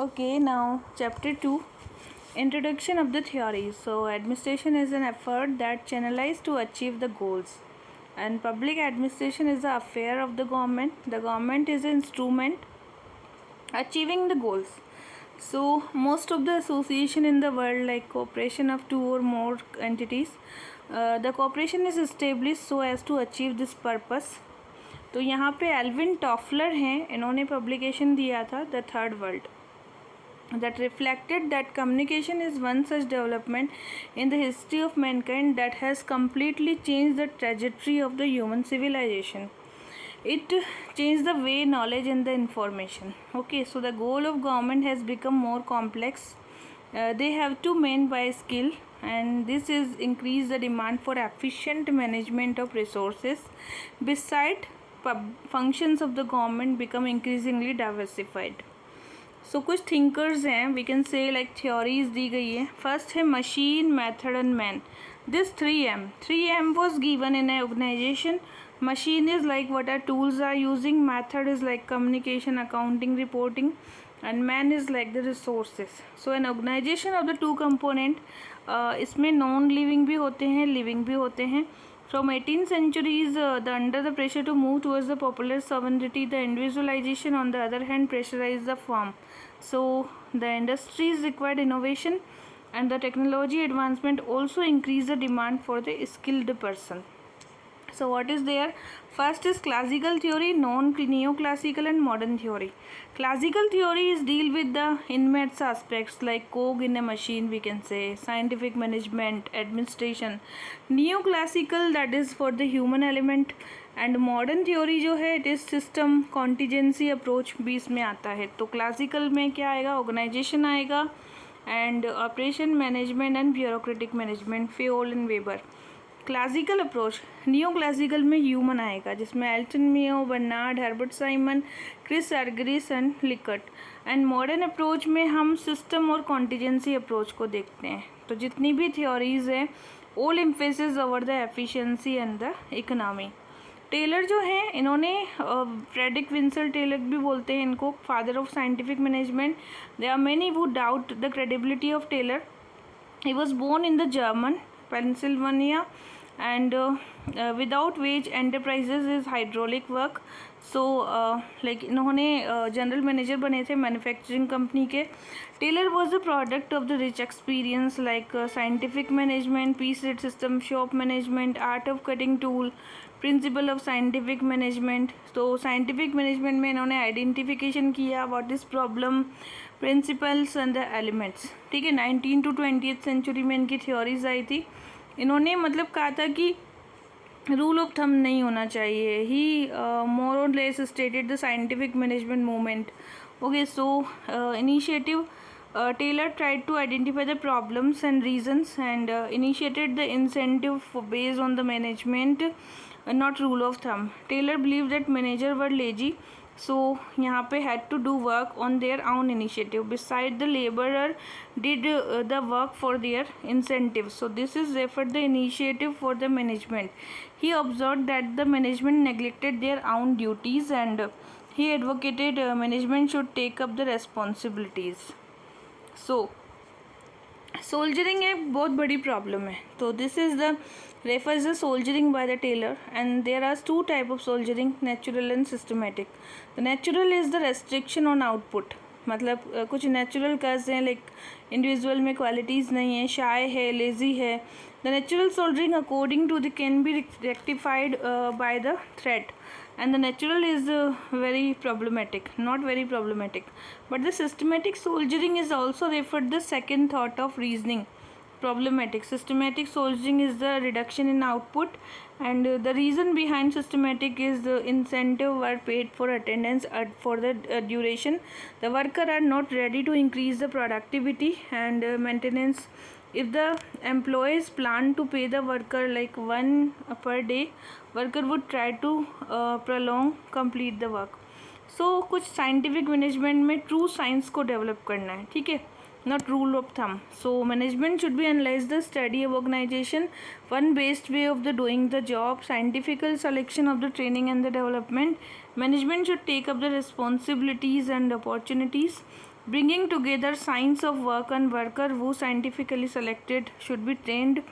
Okay, now chapter 2, Introduction of the theory. So administration is an effort that channelizes to achieve the goals, and public administration is the affair of the government. The government is an instrument achieving the goals. So most of the association in the world, like cooperation of two or more entities, the cooperation is established so as to achieve this purpose. तो यहाँ पे Alvin Toffler हैं, इन्होंने publication दिया था the third world that reflected that communication is one such development in the history of mankind that has completely changed the trajectory of the human civilization. It changed the way knowledge and the information. Okay, so the goal of government has become more complex. They have to mean by skill, and this is increase the demand for efficient management of resources. Beside, functions of the government become increasingly diversified. So कुछ thinkers हैं, we can say like theories दी गई है. First है machine, method and man. This 3M was given in an organization. Machine is like what our tools are using, method is like communication, accounting, reporting, and man is like the resources. So an organization of the two component, इसमें non living भी होते हैं, living भी होते हैं. From 18th centuries, under the pressure to move towards the popular sovereignty, the individualization on the other hand pressurized the firm. So the industries required innovation, and the technology advancement also increased the demand for the skilled person. So what is there? First is classical theory, neoclassical and modern theory. Classical theory is deal with the inmates aspects like cog in a machine, we can say, scientific management, administration. Neoclassical, that is for the human element, and modern theory जो है it is system contingency approach भी इसमें आता है. तो classical में क्या आएगा? Organization आएगा, and operation management and bureaucratic management, Fayol and Weber. Classical approach, new classical में ह्यूमन आएगा, जिसमें Elton Mayo, Barnard, Herbert Simon, Chris Argyris and Likert. And modern approach में हम सिस्टम और कॉन्टीजेंसी अप्रोच को देखते हैं. तो जितनी भी थ्योरीज है, all emphasis over the efficiency and the economy. Taylor जो हैं, इन्होंने फ्रेडरिक विंसल टेलर भी बोलते हैं इनको, father of scientific management. There are many who doubt the credibility of Taylor. He was born in the German Pennsylvania, and without wage enterprises is hydraulic work. So like इन्होंने general manager बने थे manufacturing company के. Taylor was the product of the rich experience like scientific management, piece rate system, shop management, art of cutting tool, principle of scientific management. तो scientific management में इन्होंने identification किया what is problem, principles and the elements. ठीक है, 19 to 20th century में इनकी theories आई थी. इन्होंने मतलब कहा था कि रूल ऑफ थंब नहीं होना चाहिए. ही मोर और less stated the scientific management movement. Okay, so initiative Taylor tried to identify the problems and reasons, and initiated the incentive based on the management, not rule of thumb. Taylor believed that managers were lazy, so यहाँ पे had to do work on their own initiative. Beside the laborer did the work for their incentive. So this is referred the initiative for the management. He observed that the management neglected their own duties, and he advocated management should take up the responsibilities. So soldiering एक बहुत बड़ी problem है. तो this is the refers the soldiering by the Taylor, and there are two type of soldiering, natural and systematic. The natural is the restriction on output. मतलब कुछ natural कर्ज हैं, like individual में क्वालिटीज़ नहीं है, शाय है, लेजी है. The natural soldiering according to the can be rectified by the threat, and the natural is very problematic, not very problematic. But the systematic soldiering is also referred the second thought of reasoning, problematic. Systematic soldiering is the reduction in output, and the reason behind systematic is the incentive are paid for attendance for the duration. The worker are not ready to increase the productivity and maintenance. If the employees plan to pay the worker like 1 per day, worker would try to prolong complete the work. So कुछ scientific management में true science को develop करना है. ठीक है, not rule of thumb. So management should be analyze the study of organization, one based way of the doing the job, scientific selection of the training and the development. Management should take up the responsibilities and opportunities, bringing together science of work and worker who scientifically selected should be trained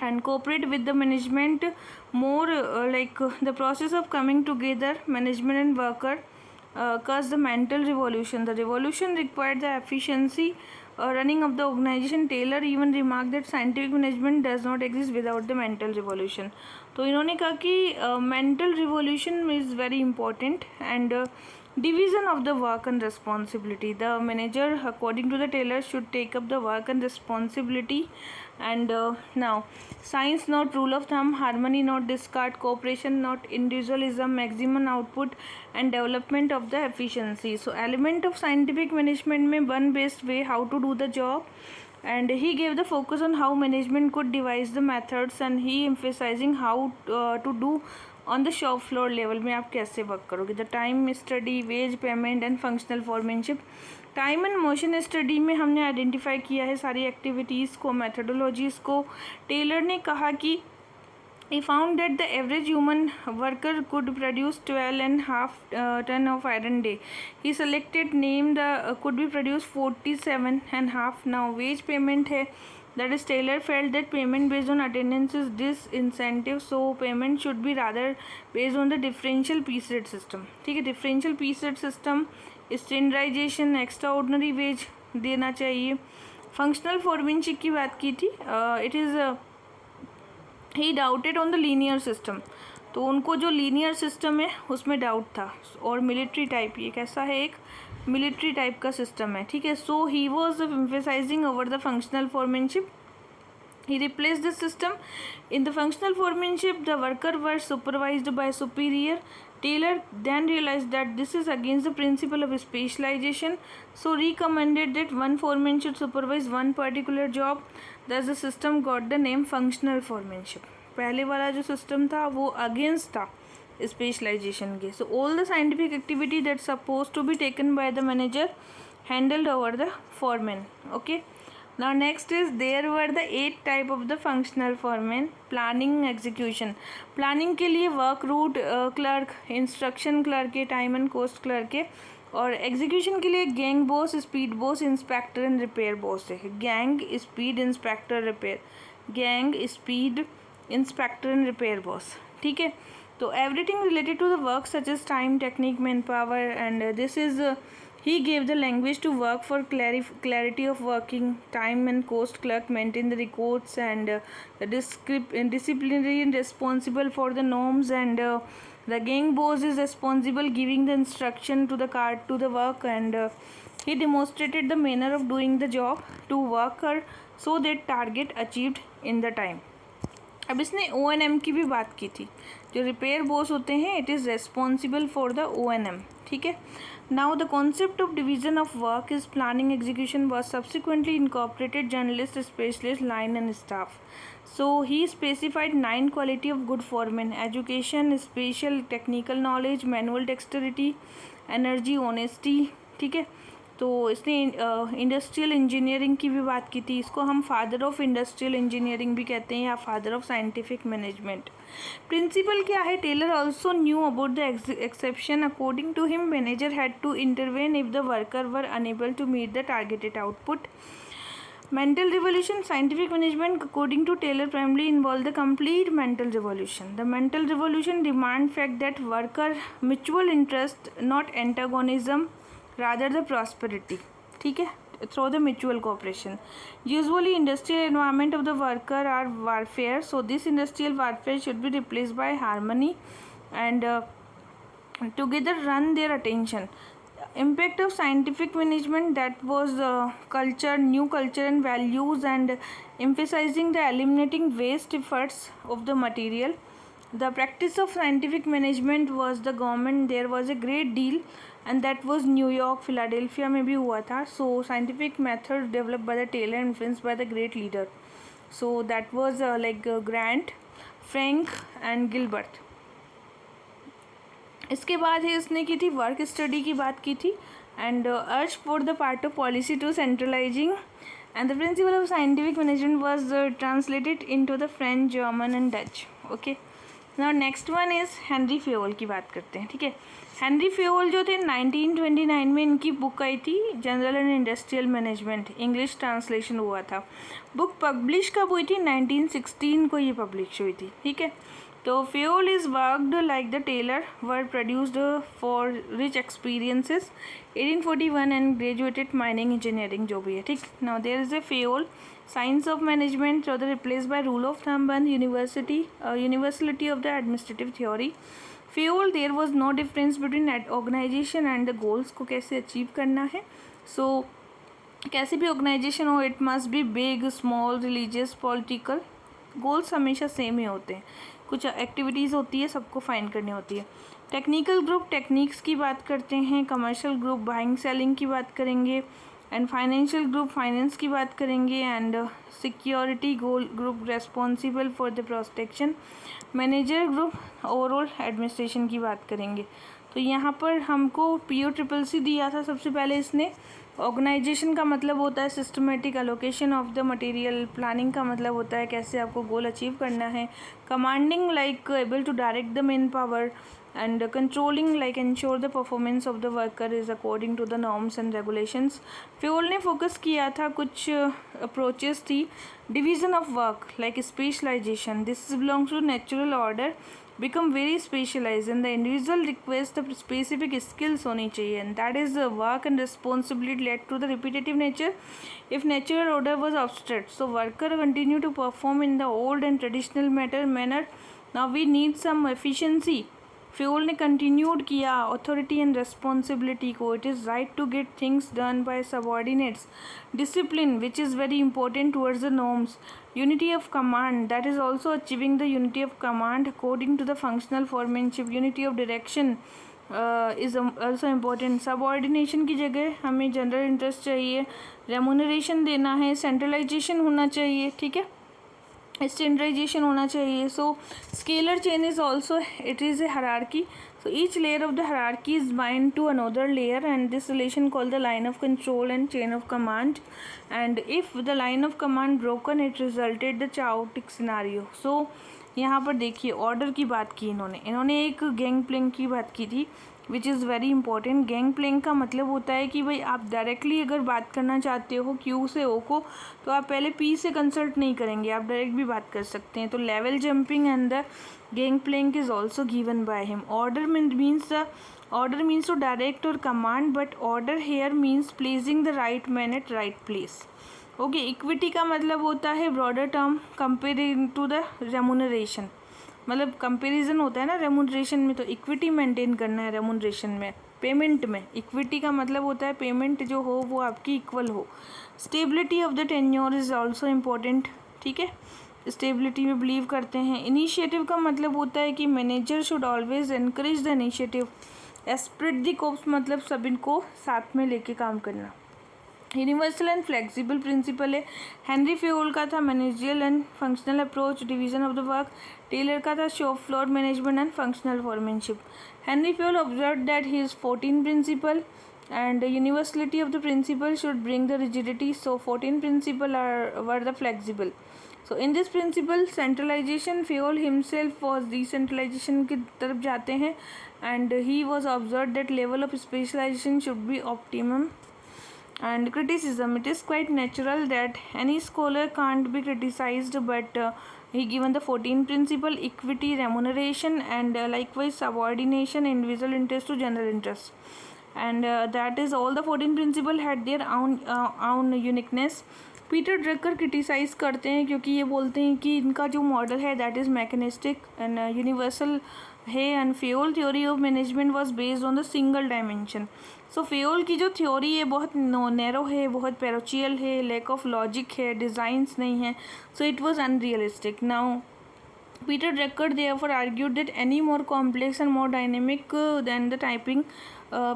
and cooperate with the management more, the process of coming together management and worker cause the mental revolution. The revolution required the efficiency running of the organization. Taylor even remarked that scientific management does not exist without the mental revolution. तो इन्होंने कहा कि mental revolution is very important and division of the work and responsibility. The manager, according to the Taylor, should take up the work and responsibility. And now, science not rule of thumb, harmony not discard, cooperation not individualism, maximum output and development of the efficiency. So element of scientific management में one best way how to do the job, and he gave the focus on how management could devise the methods, and he emphasizing how to do on the shop floor level में आप कैसे work करोगे. The time study, wage payment and functional foremanship. Time and motion study में हमने identify किया है सारी activities को, मैथडोलॉजीज़ को. टेलर ने कहा कि he found that the average human worker could produce 12.5 ton of iron day. He selected name the could be produced 47.5. Now wage payment है, that is Taylor felt that payment based on attendance is disincentive, so payment should be rather based on the differential piece rate system. ठीक है, differential piece rate system, standardization, extraordinary wage देना चाहिए. Functional foremanship की बात की थी. It is he doubted on the linear system. तो उनको जो लीनियर सिस्टम है उसमें डाउट था. और मिलिट्री टाइप, ये कैसा है, एक मिलिट्री टाइप का सिस्टम है. ठीक है. So he was emphasizing over the functional foremanship. He replaced the system. In the functional foremanship, the worker were supervised by superior. Taylor then realized that this is against the principle of specialization, so recommended that one foreman should supervise one particular job. Thus the system got the name functional foremanship. पहले वाला जो system था वो against था specialization के. So all the scientific activity that suppose to be taken by the manager handled over the foreman. Okay. Now next is there were the 8 type of the functional foreman. Planning, execution. Planning के लिए work route clerk, instruction clerk है, time and cost clerk है. और execution के लिए gang boss, speed boss, inspector and repair boss है. Gang, speed, inspector, repair. Gang, speed, inspector and repair boss. ठीक है. तो everything related to the work such as time, technique, manpower, and this is he gave the language to work for clarity of working. Time and cost clerk maintain the records, and the disciplinary and responsible for the norms, and the gang boss is responsible giving the instruction to the card to the work, and he demonstrated the manner of doing the job to worker so that target achieved in the time. अब इसने O&M की भी बात की थी. जो repair boss होते हैं, it is responsible for the O&M. ठीक है. Now the concept of division of work is planning execution was subsequently incorporated journalist, specialist, line and staff. So he specified 9 quality of good foreman: education, spatial technical knowledge, manual dexterity, energy, honesty. ठीक है. तो इसने industrial engineering की भी बात की थी. इसको हम फादर ऑफ इंडस्ट्रियल इंजीनियरिंग भी कहते हैं या father of scientific management. Principle क्या है? Taylor also knew about the exception. According to him, manager had to intervene if the worker were unable to meet the targeted output. Mental revolution. Scientific management, according to Taylor, primarily involved the complete mental revolution. The mental revolution demand fact that worker mutual interest, not antagonism, rather the prosperity. ठीक है. Through the mutual cooperation. Usually industrial environment of the worker are warfare, so this industrial warfare should be replaced by harmony, and together run their attention. Impact of scientific management, that was culture, new culture and values, and emphasizing the eliminating waste efforts of the material. The practice of scientific management was the government. There was a great deal, and that was New York, Philadelphia में भी हुआ था. So scientific method developed by the Taylor, influenced by the great leader. So that was Grant, Frank and Gilbert. इसके बाद है इसने की थी वर्क स्टडी की बात की थी. and urged for the part of policy to centralizing, and the principle of scientific management was translated into the French, German and Dutch. Okay, now next one is Henry Fayol की बात करते हैं. ठीक है, हेनरी फ्योल जो थे 1929 में इनकी बुक आई थी general and industrial management, English translation हुआ था. बुक पब्लिश कब हुई थी? 1916 को ये पब्लिश हुई थी. ठीक है, तो Fayol is worked like the Taylor were produced for rich experiences 1841 and graduated mining engineering जो भी है. ठीक, now there is a Fayol Science of Management, rather replaced by Rule of Thumb and Universality of the Administrative Theory. Fayol, there was no difference between organization and the goals को कैसे achieve करना है. So कैसे भी organisation हो, it must be big, small, religious, political, goals हमेशा same ही होते हैं. कुछ एक्टिविटीज़ होती है सबको फाइंड करनी होती है. टेक्निकल ग्रुप टेक्निक्स की बात करते हैं, कमर्शियल ग्रुप बाइंग सेलिंग की बात करेंगे, एंड फाइनेंशियल ग्रुप फाइनेंस की बात करेंगे, and security goal group responsible for the protection, manager group overall administration की बात करेंगे. तो यहाँ पर हमको PO-CCC दिया था सबसे पहले इसने. ऑर्गेनाइजेशन का मतलब होता है systematic allocation of the material, planning का मतलब होता है कैसे आपको गोल अचीव करना है, commanding like able to direct the manpower, and controlling like ensure the performance of the worker is according to the norms and regulations. Fayol ने focus किया था कुछ अप्रोचेस थी. Division of work like specialization, this belongs to natural order, become very specialized and the individual requires the specific skills होनी चाहिए, and that is the work and responsibility led to the repetitive nature. If natural order was obstruct, so worker continue to perform in the old and traditional manner. Now we need some efficiency. Fayol ने continued किया authority and responsibility को. It is right to get things done by subordinates, discipline which is very important towards the norms, unity of command, that is also achieving the unity of command according to the functional foremanship, unity of direction is also important. Subordination की जगह हमें general interest चाहिए, remuneration देना है, centralisation होना चाहिए. ठीक है, स्टैंडर्डाइजेशन होना चाहिए. So scalar chain is also it is a hierarchy. So each layer of the hierarchy is bind to another layer, and this relation called the line of control and chain of command. And if the line of command broken, it resulted the chaotic scenario. So यहाँ पर देखिए order की बात की इन्होंने एक gang Planck की बात की थी which is very important. Gang plank का मतलब होता है कि भाई आप डायरेक्टली अगर बात करना चाहते हो क्यू से ओ को, तो आप पहले पी से कंसल्ट नहीं करेंगे, आप डायरेक्ट भी बात कर सकते हैं. तो level jumping and the gangplank is also given by him. Order means to direct और command, but order here means placing the right man at right place. Okay, equity का मतलब होता है broader term comparing to the remuneration, मतलब comparison होता है ना remuneration में, तो इक्विटी मेंटेन करना है रेमुनरेशन में. पेमेंट में इक्विटी का मतलब होता है पेमेंट जो हो वो आपकी इक्वल हो. Stability of the tenure is also important. ठीक है, स्टेबिलिटी में बिलीव करते हैं. इनिशिएटिव का मतलब होता है कि manager should always encourage the initiative. Esprit de corps मतलब सब इनको साथ में लेके काम करना. यूनिवर्सल एंड फ्लेक्सिबल प्रिंसिपल है. हेनरी फ्योल का था managerial and functional approach, division of the work. Taylor का था shop floor management and functional foremanship. Henri Fayol observe that he is 14 principle and universality of the principle should bring the rigidity. So 14 principle were the flexible. So in this principle centralization, Fayol himself was decentralization की तरफ जाते हैं, and he was observed that level of specialization should be optimum. And criticism, it is quite natural that any scholar can't be criticized, but he given the 14 principle, equity, remuneration, and likewise subordination, individual interest to general interest. And that is all the 14 principle had their own uniqueness. Peter Drucker criticise करते हैं क्योंकि ये बोलते हैं कि इनका जो model है that is mechanistic and universal है, and Fayol theory of management was based on the single dimension. So Fayol की जो थ्योरी है बहुत नैरो है, बहुत पैरोचियल है, लैक ऑफ लॉजिक है, डिज़ाइंस नहीं है, so it was unrealistic. Now Peter Drucker therefore argued that any more complex and more dynamic than the typing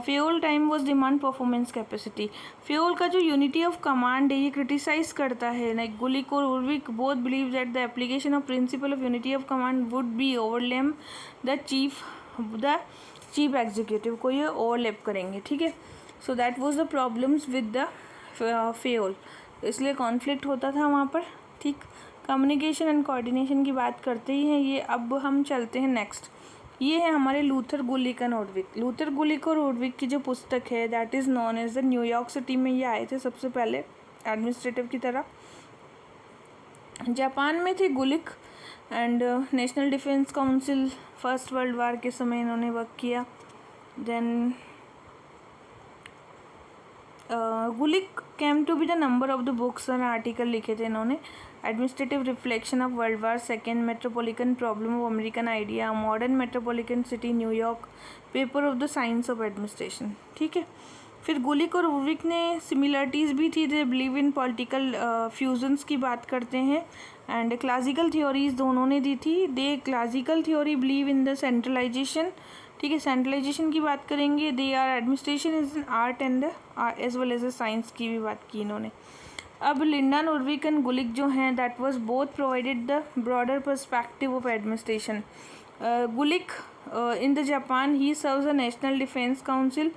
Fayol time was demand performance capacity. Fayol का जो unity of command है ये criticize करता है, like Gulick और Urwig both believe that the application of principle of unity of command would be overlap the chief executive को ये overlap करेंगे. ठीक है, so that was the problems with the fuel, इसलिए कॉन्फ्लिक्ट होता था वहाँ पर। ठीक, कम्युनिकेशन एंड कोऑर्डिनेशन की बात करते ही हैं ये। अब हम चलते हैं नेक्स्ट, ये है हमारे Luther Gulick and Urwick. Luther Gulick और ओरविक की जो पुस्तक है that is known as the New York city में ये आए थे सबसे पहले एडमिनिस्ट्रेटिव की तरह। जापान में थे Gulick and National Defence Council First World War के समय इन्होंने वर्क किया। Then Gulick came to be the number of the books और आर्टिकल लिखे थे इन्होंने। Administrative reflection of world war second, metropolitan problem of American idea, modern metropolitan city New York, paper of the science of administration. ठीक है, फिर गुलिक और Urwick ने similarities भी थी, दे बिलीव इन पॉलिटिकल फ्यूजन्स की बात करते हैं एंड क्लासिकल थ्योरीज दोनों ने दी थी। They classical theory believe in the centralization. ठीक है, सेंट्रलाइजेशन की बात करेंगे। They are administration is an art and as well as a science की भी बात की इन्होंने। अब लिंडन, ओरविक एंड गुलिक जो हैं that was both provided the broader perspective of administration. Gulik in the Japan he serves a national defense council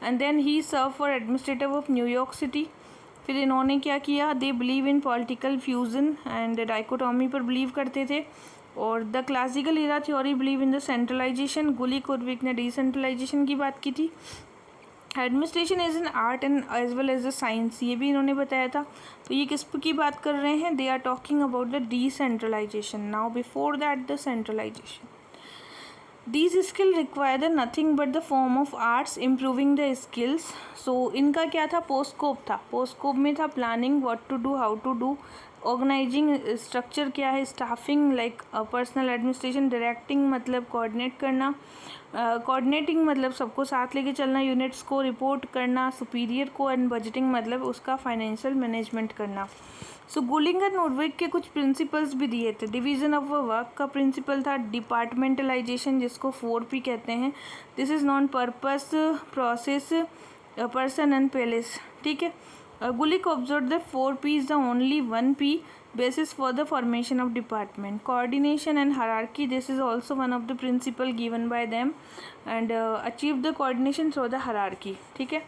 and then he served for administrative of New York City। फिर इन्होंने क्या किया, they believe in political fusion and dichotomy पर believe करते थे और the classical era theory believe in the centralization. Gulick और Urwick ने डिसेंट्रलाइजेशन की बात की थी। Administration is an art and as well as a science, ये भी इन्होंने बताया था। तो ये किस की बात कर रहे हैं, they are talking about the decentralization. Now before that the centralization, these skill require nothing but the form of arts improving the skills। so इनका क्या था, पोस्कोप था। पोस्कोप में था planning, what to do, how to do, organizing, structure क्या है, staffing like personal administration, directing मतलब कोऑर्डिनेट करना, कोऑर्डिनेटिंग मतलब सबको साथ लेके चलना, यूनिट्स को रिपोर्ट करना सुपीरियर को, एंड बजटिंग मतलब उसका फाइनेंशियल मैनेजमेंट करना। सो गुलिक एंड ओरविक के कुछ प्रिंसिपल्स भी दिए थे। डिवीजन ऑफ वर्क का प्रिंसिपल था डिपार्टमेंटलाइजेशन, जिसको 4P कहते हैं। This is non purpose, process, person and place. ठीक है, Gulick observe the 4P is the only 1P basis for the formation of department। coordination and hierarchy, this is also one of the principle given by them and achieve the coordination through the hierarchy। ठीक है,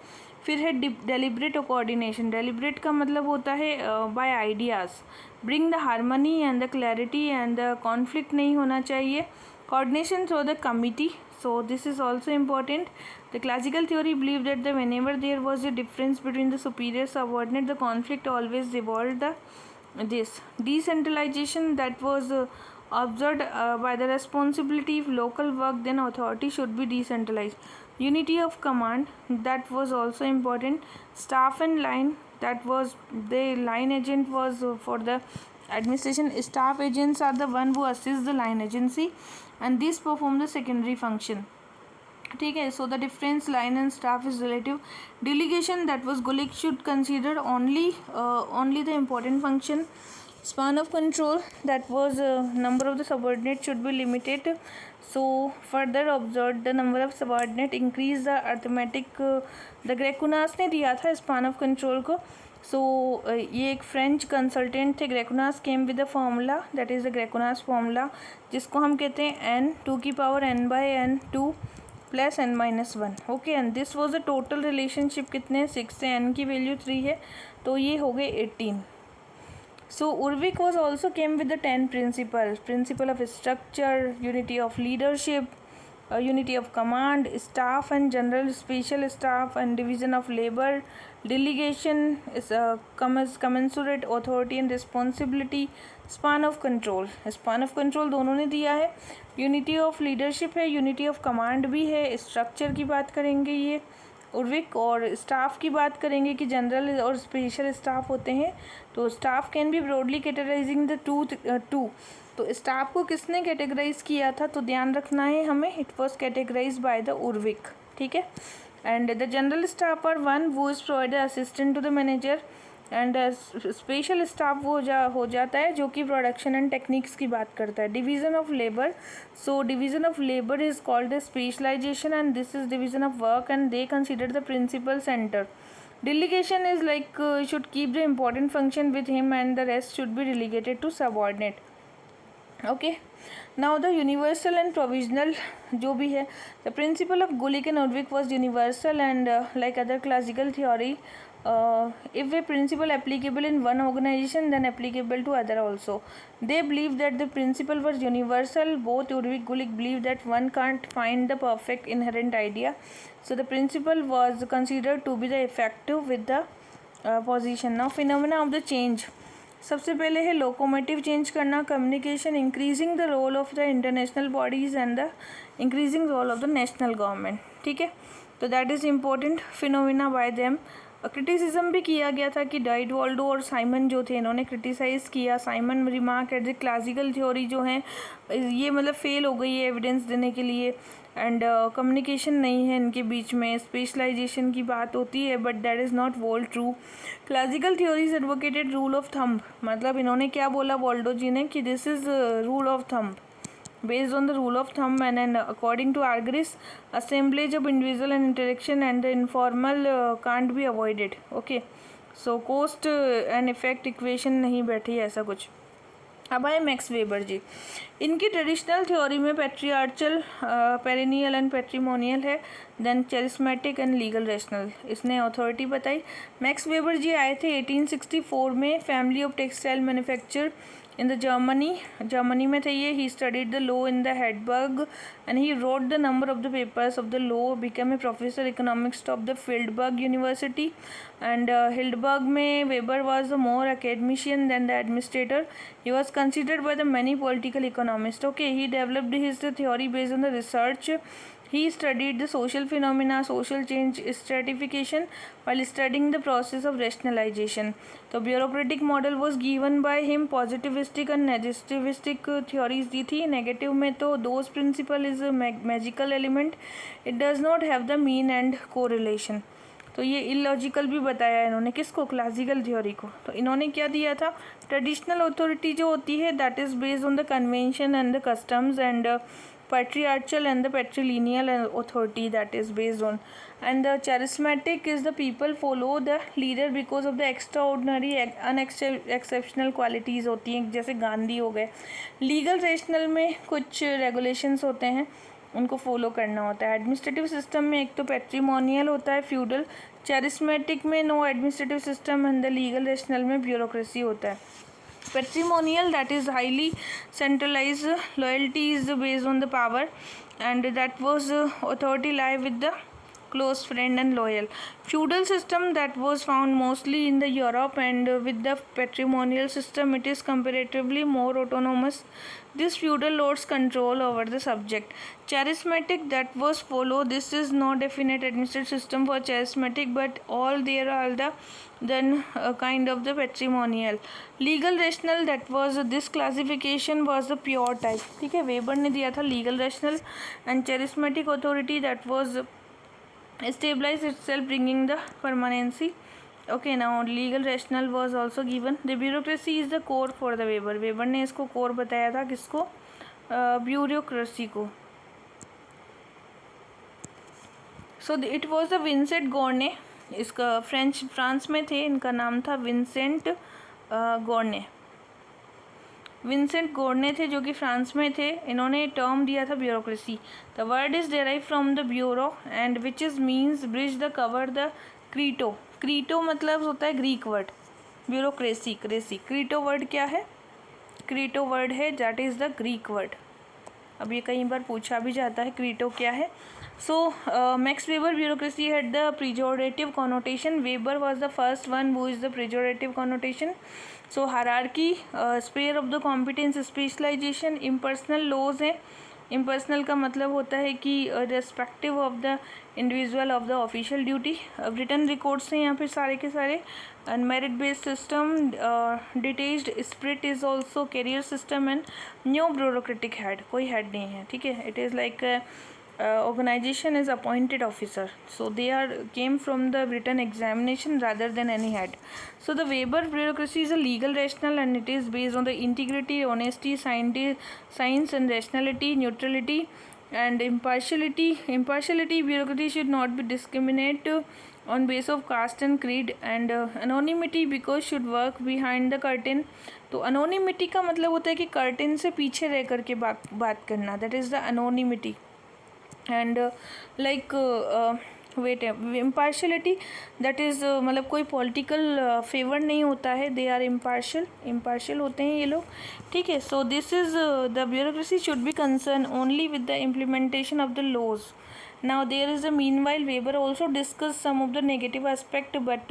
फिर है deliberate coordination। deliberate का मतलब होता है by ideas, bring the harmony and the clarity and the conflict नहीं होना चाहिए। coordination through the committee, so this is also important। the classical theory believed that the whenever there was a difference between the superior subordinate, the conflict always revolved the this decentralization that was observed by the responsibility of local work, then authority should be decentralized। unity of command, that was also important। staff and line, that was the line agent was for the administration, staff agents are the one who assist the line agency and these perform the secondary function। ठीक है, so the difference line and staff is relative. Delegation, that was Gulick should consider only the important function. Span of control, that was number of the subordinate should be limited. So further observe the number of subordinate increase the arithmetic. The Graicunas ने दिया था span of control को। सो ये एक French consultant थे। Graicunas came with the formula, that is the Graicunas formula, जिसको हम कहते हैं n 2 की power n/n2 plus n-1। Okay, and this was the total relationship कितने, 6 से n की वैल्यू 3 है तो ये हो गए 18। So Urwick was also came with the 10 principle of structure, unity of leadership, unity of command, staff and general special staff and division of labor, delegation is commensurate authority and responsibility, span of control दोनों ने दिया है। Unity of leadership है, unity of command भी है। Structure की बात करेंगे ये ओरविक, और स्टाफ की बात करेंगे कि जनरल और स्पेशल स्टाफ होते हैं। तो staff can be broadly categorising the two. तो स्टाफ को किसने कैटेगराइज किया था, तो ध्यान रखना है हमें, it was categorize by the Urwick. ठीक है, and the general staff are one वो is provider assistant to the manager, and special staff वो हो जाता है जो कि प्रोडक्शन एंड टेक्निक्स की बात करता है। Division of labour, so division of labour is called the specialization and this is division of work and they consider the principle centre. Delegation is like should keep the important function with him and the rest should be delegated to subordinate। Okay, now the universal and provisional जो भी है, the principle of Gulick and Urwick was universal and like other classical theory, if a principle applicable in one organization then applicable to other also. They believe that the principle was universal. Both Urvik Gulick believe that one can't find the perfect inherent idea, so the principle was considered to be the effective with the position. Now phenomena of the change, सबसे पहले है locomotive change करना, communication, increasing the role of the international bodies and the increasing role of the national government. ठीक है, तो that is important phenomena by them. Criticism भी किया गया था कि डाइट वॉल्डो और साइमन जो थे इन्होंने क्रिटिसाइज़ किया. Simon remark at the classical theory जो है ये मतलब फेल हो गई है एविडेंस देने के लिए, एंड कम्युनिकेशन नहीं है इनके बीच में, स्पेशलाइजेशन की बात होती है but that is not wall true. Classical theories advocated rule of thumb, मतलब इन्होंने क्या बोला वॉल्डो जी ने कि this is rule of thumb, based on the rule of thumb and according to Argyris, assemblage of individual and interaction and the informal can't be avoided. Okay, so cost and effect equation नहीं बैठी ऐसा कुछ. अब आए max Weber जी. इनकी traditional theory में पैट्रियार्चल, perennial and patrimonial है, then charismatic and legal rational. इसने अथॉरिटी बताई. मैक्स वेबर जी आए थे 1864 में, family of textile manufacture in the Germany में थे ये. He studied the law in the Heidelberg and he wrote the number of the papers of the law, become a professor economics of the Freiburg university. And Heidelberg में Weber was the more academician than the administrator. He was considered by the many political economists. Okay, he developed his theory based on the research. He studied the social phenomena, social change, stratification while studying the process of rationalization. The bureaucratic model was given by him. Positivistic and negativistic theories दी थी. Negative में तो dose principle is a magical element. It does not have the mean and correlation. तो ये illogical भी बताया इन्होंने, किसको, classical theory को. तो इन्होंने क्या दिया था, ट्रेडिशनल अथॉरिटी जो होती है that is based on the convention and the customs, and patriarchal and the patrilineal authority that is based on, and the charismatic is the people follow the leader because of the extraordinary unexceptional qualities होती हैं, जैसे गांधी हो गए. Legal rational में कुछ regulations होते हैं उनको फॉलो करना होता है. एडमिनिस्ट्रेटिव सिस्टम में एक तो पैट्रीमोनियल होता है, फ्यूडल. चैरिस्मेटिक में no administrative system, and the legal rational में ब्यूरोक्रेसी होता है. Patrimonial, that is highly centralized, loyalty is based on the power, and that was authority lie with the close friend and loyal. Feudal system, that was found mostly in the Europe, and with the patrimonial system it is comparatively more autonomous. This feudal lords control over the subject. Charismatic, that was follow, this is no definite administrative system for charismatic, but all there are the then kind of the patrimonial. Legal rational, that was this classification was the pure type. ठीक है, weber ने दिया था legal rational. And charismatic authority, that was stabilize itself bringing the permanency. Okay, now legal rational was also given. The bureaucracy is the core for the Weber. Weber ने इसको core बताया था, किसको, ब्यूरोक्रेसी को. So it was the Vincent Gournay, इसका France में थे, इनका नाम था विंसेंट गोर्ने. विंसेंट गोर्ने थे जो कि फ्रांस में थे. इन्होंने टर्म दिया था bureaucracy. The word is derive from the bureau and which is means bridge the cover the Crito. Crito मतलब होता है Greek word, bureaucracy cracy. Crito word क्या है, क्रीटो वर्ड है that is the Greek word. अब ये कई बार पूछा भी जाता है क्रीटो क्या है. So Max Weber bureaucracy had the pejorative connotation. Weber was the first one who is the pejorative connotation. So hierarchy, sphere of the competence, specialization, impersonal laws हैं. impersonal का मतलब होता है कि respective of the individual of the official duty. written records हैं यहाँ पे सारे के सारे. and merit based system, detached spirit is also career system, and no bureaucratic head, कोई head नहीं है. ठीक है, it is like organization is appointed officer, so they are came from the written examination rather than any head. So the Weber bureaucracy is a legal rational, and it is based on the integrity, honesty, science and rationality, neutrality and impartiality. Bureaucracy should not be discriminate on base of caste and creed, and anonymity because should work behind the curtain. तो anonymity का मतलब होता है कि curtain से पीछे रह करके बात करना, that is the anonymity. And like wait impartiality, that is मतलब कोई पॉलिटिकल फेवर नहीं होता है, दे आर इम्पार्शियल होते हैं ये लोग, ठीक है. So this is the bureaucracy should be concern only with the implementation of the laws. Now there is a meanwhile Weber also discussed some of the negative aspect, but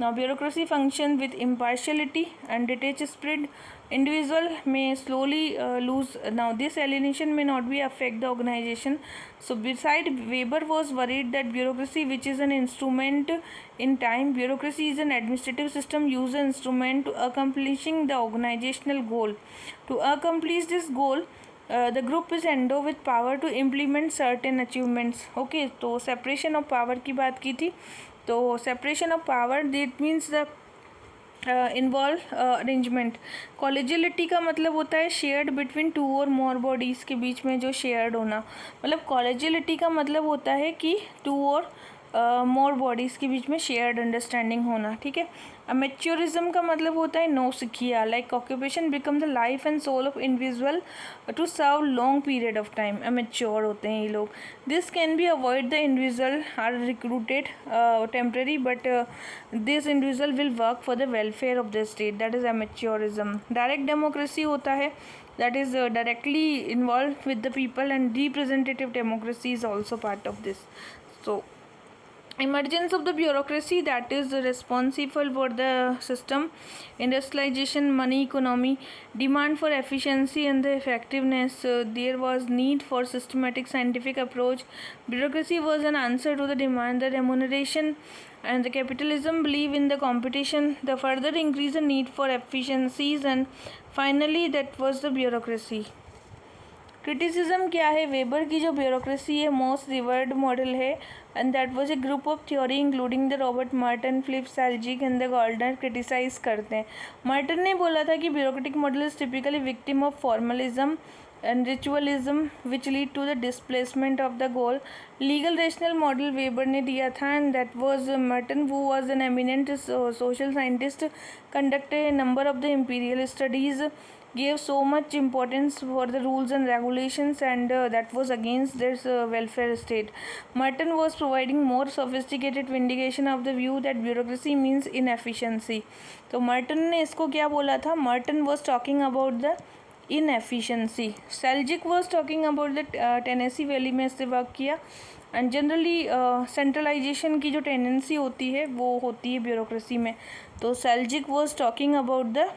now bureaucracy function with impartiality and detached spirit. Individual may slowly lose. Now this alienation may not be affect the organization. So beside Weber was worried that bureaucracy, which is an instrument in time, bureaucracy is an administrative system used an instrument to accomplishing the organizational goal. To accomplish this goal, the group is endowed with power to implement certain achievements. Okay, तो separation of power की बात की थी. तो separation of power that means the involve arrangement. Collegiality का मतलब होता है शेयर्ड बिटवीन टू और मोर बॉडीज़ के बीच में जो शेयर्ड होना. मतलब कॉलेजियलिटी का मतलब होता है कि टू और मोर बॉडीज़ के बीच में शेयर्ड अंडरस्टैंडिंग होना, ठीक है. अमेच्योरिज्म का मतलब होता है नौसिखिया, like occupation become the life and soul of individual to serve long period of time. Amateur होते हैं ये लोग. This can be avoid the individual are recruited temporary, but this individual will work for the welfare of the state, that is amateurism. Direct democracy होता है, that is directly involved with the people, and representative democracy is also part of this. So emergence of the bureaucracy, that is responsible for the system, industrialization, money economy, demand for efficiency and the effectiveness. There was need for systematic scientific approach. Bureaucracy was an answer to the demand, the remuneration, and the capitalism believe in the competition, the further increase the need for efficiencies, and finally that was the bureaucracy. Criticism क्या है? Weber की जो bureaucracy है most revered model है, and that was a group of theory including the Robert Merton, Philip Selznick and the Gouldner criticize करते हैं. Merton ने बोला था कि bureaucratic model is typically victim of formalism and ritualism which lead to the displacement of the goal. Legal rational model weber ने दिया था, and that was Merton, who was an eminent social scientist, conducted a number of the imperial studies, gave so much importance for the rules and regulations, and that was against this welfare state. Merton was providing more sophisticated vindication of the view that bureaucracy means inefficiency. तो Merton ने इसको क्या बोला था? Merton was talking about the inefficiency. Seljuk was talking about the Tennessee valley में इससे work किया, and generally centralisation की जो टेंडेंसी होती है वो होती है ब्यूरोक्रेसी में. तो Selznick was talking about the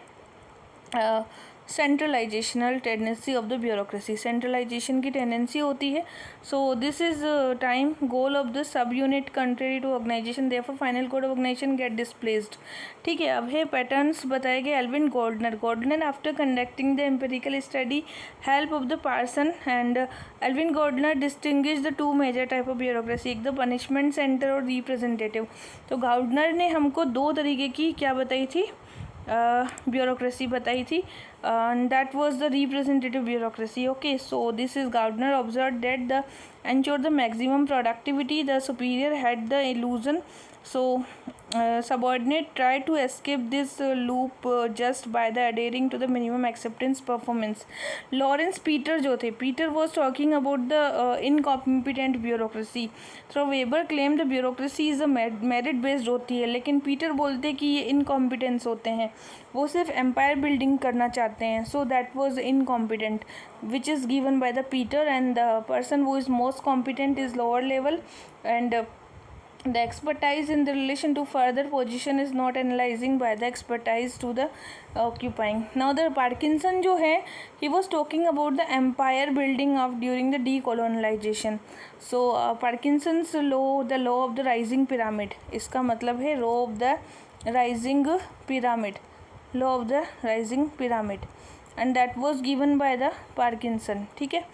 centralizational tendency of the bureaucracy. Centralization की टेंडेंसी होती है. So this is time goal of the sub unit country to organization, therefore final code of organization get displaced. ठीक है, अब है patterns बताए गए. Alvin Gouldner after conducting the empirical study help of the person, and Alvin Gouldner distinguish the two major type of bureaucracy, एक the punishment centre और representative. तो gardener ने हमको दो तरीके की क्या बताई थी? ब्यूरोक्रेसी बताई थी, and that was the representative bureaucracy. Okay, so this is Gardner observed that the ensure the maximum productivity, the superior had the illusion, so subordinate try to escape this loop just by the adhering to the minimum acceptance performance. Lawrence Peter जो थे, Peter was talking about the incompetent bureaucracy. So Weber claimed the bureaucracy is a merit based होती है, लेकिन Peter बोलते कि ये incompetence होते हैं, वो सिर्फ एम्पायर बिल्डिंग करना चाहते हैं. So that was incompetent which is given by the Peter, and the person who is most competent is lower level, and the expertise in the relation to further position is not analyzing by the expertise to the occupying. Now the Parkinson जो है, he was talking about the empire building of during the decolonization. So Parkinson's law, the law of the rising pyramid, इसका मतलब है law of the rising pyramid, law of the rising pyramid, and that was given by the Parkinson. ठीक है.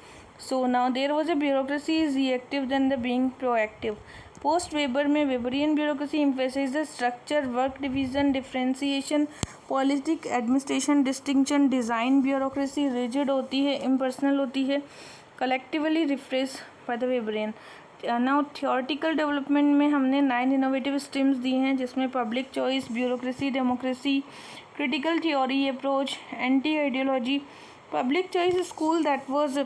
So now there was a bureaucracy is reactive than the being proactive. Post Weber में Weberian bureaucracy emphasize structure, work division, differentiation, politic, administration, distinction. Design bureaucracy rigid होती है, impersonal होती है, collectively refresh by the Weberian. Now theoretical development में हमने 9 innovative streams दी हैं, जिसमें public choice, bureaucracy, democracy, critical theory approach, anti ideology. Public choice school that was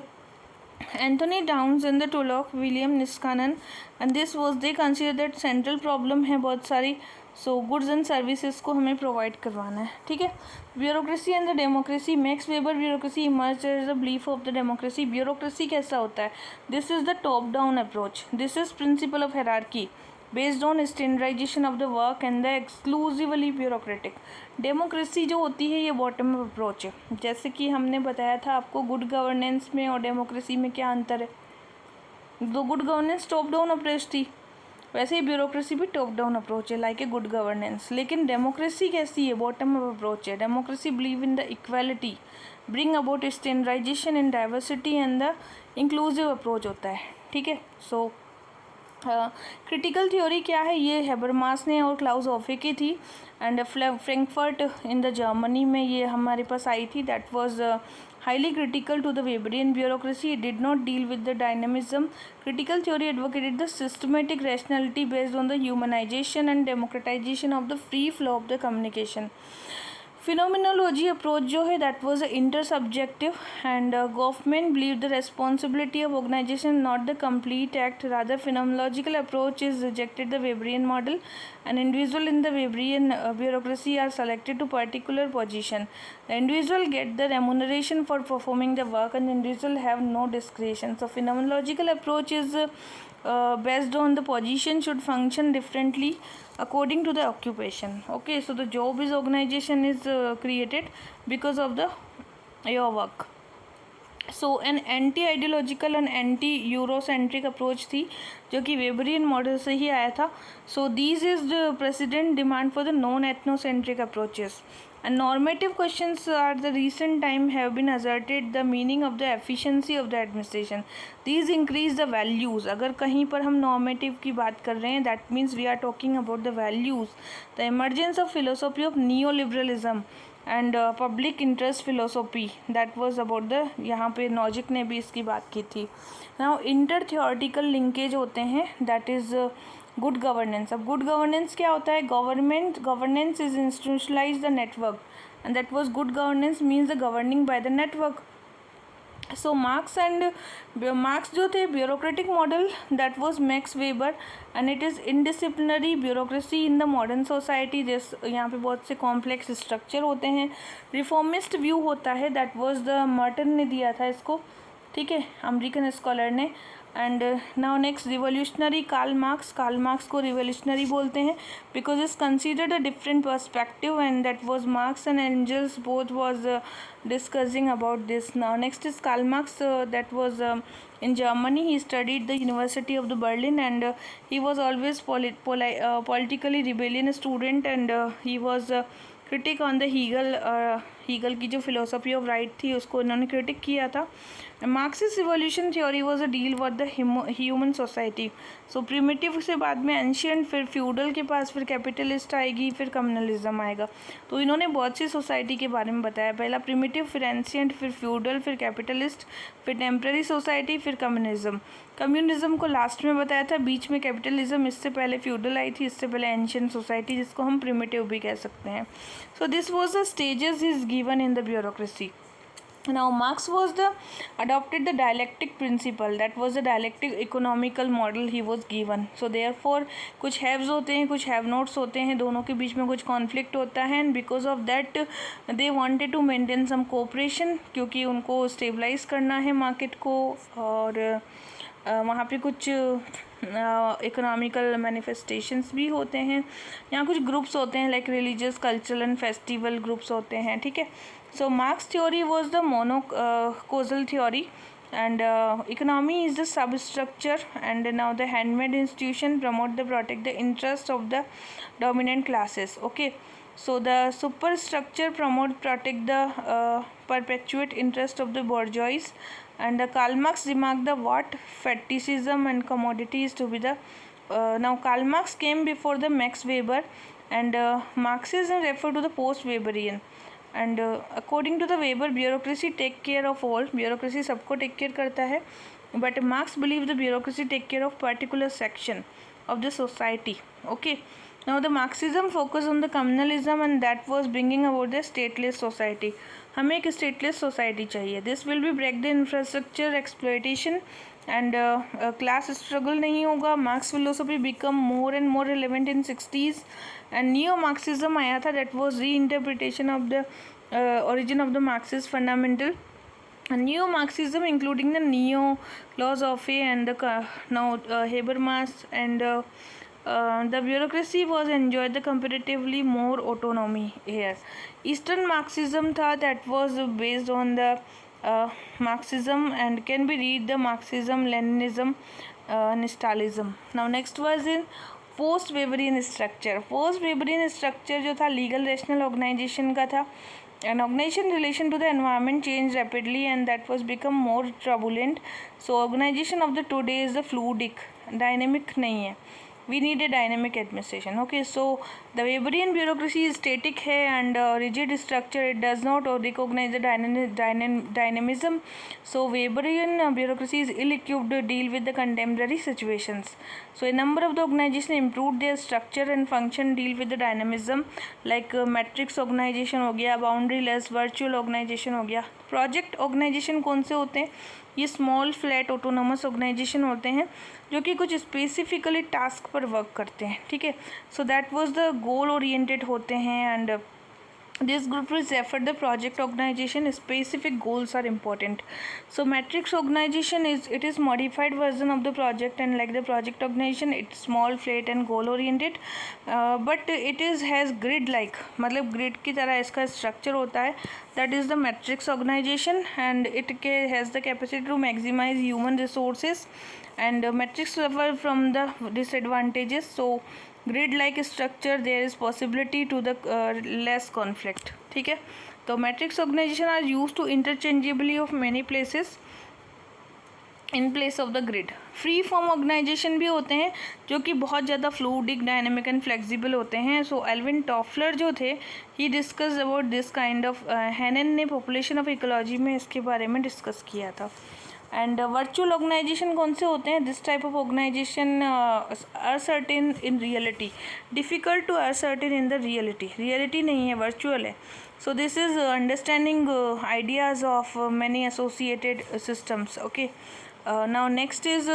Anthony Downs and the Tulloch, William Niskanen, and this was they consider that central problem है बहुत सारी, so goods and services को हमें provide करवाना है. ठीक है. Bureaucracy and the democracy. Max Weber bureaucracy emerge as the belief of the democracy. Bureaucracy कैसा होता है? This is the top down approach. This is principle of hierarchy based on standardization of the work and the exclusively bureaucratic. Democracy जो होती है ये bottom up approach है. जैसे कि हमने बताया था आपको गुड गवर्नेंस में और डेमोक्रेसी में क्या अंतर है. तो good governance top down approach थी, वैसे ही ब्यूरोक्रेसी भी टॉप डाउन अप्रोच है लाइक ए गुड गवर्नेंस. लेकिन डेमोक्रेसी कैसी है? बॉटम अप अप्रोच है. Democracy believe in the equality, bring about standardization in diversity and the inclusive approach होता है. ठीक है. सो क्रिटिकल थ्योरी क्या है? ये हैबरमास ने और क्लाउस हॉफे की थी and Frankfurt in the Germany में ये हमारे पास आई थी. That was highly critical to the Weberian bureaucracy. It did not deal with the dynamism. Critical theory advocated the systematic rationality based on the humanization and democratization of the free flow of the communication. Phenomenology approach जो है that was intersubjective and Goffman believed the responsibility of organization not the complete act. Rather, phenomenological approach is rejected the Weberian model. An individual in the Weberian bureaucracy are selected to particular position. The individual get the remuneration for performing the work and the individual have no discretion. So phenomenological approach is based on the position should function differently according to the occupation. Okay, so the job is organization is created because of the your work. So an anti ideological and anti Eurocentric approach थी जो कि वेबरियन model से ही आया था. So these is the president demand for the non ethnocentric approaches. And normative questions are the recent time have been asserted the meaning of the efficiency of the administration. These increase the values. अगर कहीं पर हम normative की बात कर रहे हैं that means we are talking about the values. The emergence of philosophy of neoliberalism and public interest philosophy that was about the यहाँ पे नॉजिक ने भी इसकी बात की थी. Now inter theoretical linkage होते हैं that is गुड गवर्नेंस. अब गुड गवर्नेंस क्या होता है? Governance is institutionalize the network and that was good governance means the governing by the network. So Marx जो थे bureaucratic model that was Max Weber and it is interdisciplinary bureaucracy in the modern society. जिस यहाँ पे बहुत से complex structure होते हैं. Reformist view होता है दैट वाज द मर्टन ने दिया था इसको. ठीक है, अमेरिकन स्कॉलर ने. And now next revolutionary. Karl Marx को रिवोल्यूशनरी बोलते हैं because is considered a different perspective and that was Marx and Engels both was discussing about this. Now next is Karl Marx that was in Germany. He studied the University of the Berlin and he was always politically rebellion student and he was critic on the Hegel की जो philosophy of right थी उसको इन्होंने critic किया था. Marxist revolution theory was a deal with the human society. So primitive से बाद में एंशियंट, फिर फ्यूडल के पास, फिर कैपिटलिस्ट आएगी, फिर कम्युनलिज्म आएगा. तो इन्होंने बहुत सी सोसाइटी के बारे में बताया. पहला प्रिमिटिव, फिर एंशियंट, फिर फ्यूडल, फिर कैपिटलिस्ट, फिर टेम्पररी सोसाइटी, फिर कम्युनिज्म. कम्युनिज्म को लास्ट में बताया था, बीच में कैपिटलिज्म, इससे पहले फ्यूडल आई थी, इससे पहले एंशियंट सोसाइटी जिसको हम प्रिमिटिव भी कह सकते हैं. So this was the stages is given in the bureaucracy. Now Marx was adopted the dialectic principle. That was the dialectic economical model he was given. So therefore कुछ haves होते हैं, कुछ have nots होते हैं, दोनों के बीच में कुछ conflict होता है and because of that they wanted to maintain some cooperation क्योंकि उनको stabilize करना है market को और वहाँ पे कुछ इकोनॉमिकल मैनिफेस्टेशंस भी होते हैं. यहाँ कुछ ग्रुप्स होते हैं like religious, cultural and festival groups होते हैं. ठीक है. So Marx theory was the monocausal theory and economy is the substructure and now the handmade institution promote the protect the interest of the dominant classes. Okay, so the superstructure promote protect the perpetuate interest of the bourgeois and Karl Marx remarked the what fetishism and commodity is to be the now Karl Marx came before the Max Weber and Marxism refer to the post Weberian and according to the Weber bureaucracy take care of all. bureaucracy सबको take care करता है but Marx believed the bureaucracy take care of particular section of the society. Okay, now the Marxism focused on the communalism and that was bringing about the stateless society. हमें एक stateless society चाहिए. This will be break the infrastructure exploitation and class struggle नहीं होगा. Marx philosophy become more and more relevant in 60s and neo-Marxism आया था, that was reinterpretation of the origin of the Marxist fundamental. Neo-Marxism including the neo-philosophy and the now Habermas and the bureaucracy was enjoyed the comparatively more autonomy here. Eastern Marxism था, that was based on the Marxism and can be read the Marxism, Leninism, Stalinism. Now next was in post Weberian structure. Post Weberian structure जो था legal rational organisation का था. An organization relation to the environment changed rapidly and that was become more turbulent. So organization of the today is the fluidic, dynamic नहीं है. We need a dynamic administration. Okay, so the Weberian bureaucracy is static है and rigid structure. It does not recognize the dynamism. So Weberian bureaucracy is ill-equipped to deal with the contemporary situations. So a number of the organization improved their structure and function, deal with the dynamism like matrix organization हो गया, boundaryless virtual organization हो गया. Project organisation कौन से होते हैं? ये small flat autonomous organisation होते हैं जो कि कुछ स्पेसिफिकली टास्क पर वर्क करते हैं. ठीक है, so that was the goal oriented होते हैं and this group is referred the project organization. Specific goals are important. So matrix organization is modified version of the project and like the project organization it's small, flat and goal oriented, but it is has grid like, मतलब grid की तरह इसका structure होता है. That is the matrix organization and it has the capacity to maximize human resources and matrix suffer from the disadvantages. So grid like structure there is possibility to the less conflict. ठीक है, तो matrix organization are use to interchangeably of many places in place of the grid. Free form organization भी होते हैं जो कि बहुत ज़्यादा फ्लूइडिक, डायनेमिक एंड फ्लेक्सिबल होते हैं. सो एल्विन टॉफलर जो थे he discuss about this kind of. Hannan ने पॉपुलेशन ऑफ इकोलॉजी में इसके बारे में डिस्कस किया था. एंड वर्चुअल ऑर्गेनाइजेशन कौन से होते हैं? This type of organization ascertain in reality, difficult to ascertain in the reality. Reality नहीं है, वर्चुअल है. So this is understanding ideas of many associated systems. Okay, now next is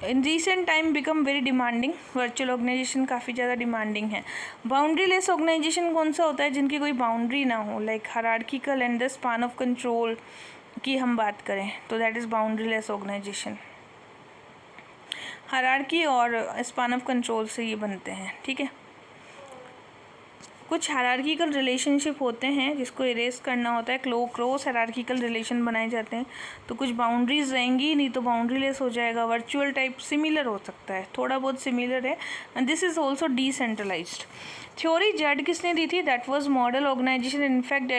in recent time become very demanding. Virtual organization काफ़ी ज़्यादा demanding है. Boundary less organisation कौन सा होता है? जिनकी कोई बाउंड्री ना हो, like hierarchical and the span of control की हम बात करें तो that is boundary less organization. Hierarchy और स्पान ऑफ कंट्रोल से ये बनते हैं. ठीक है, कुछ हायरार्किकल रिलेशनशिप होते हैं जिसको इरेज करना होता है. क्रॉस हायरार्किकल रिलेशन बनाए जाते हैं तो कुछ बाउंड्रीज रहेंगी, नहीं तो बाउंड्री लेस हो जाएगा. वर्चुअल टाइप सिमिलर हो सकता है, थोड़ा बहुत सिमिलर है. And this is also decentralised. Theory Z किसने दी थी? That was model organisation. In fact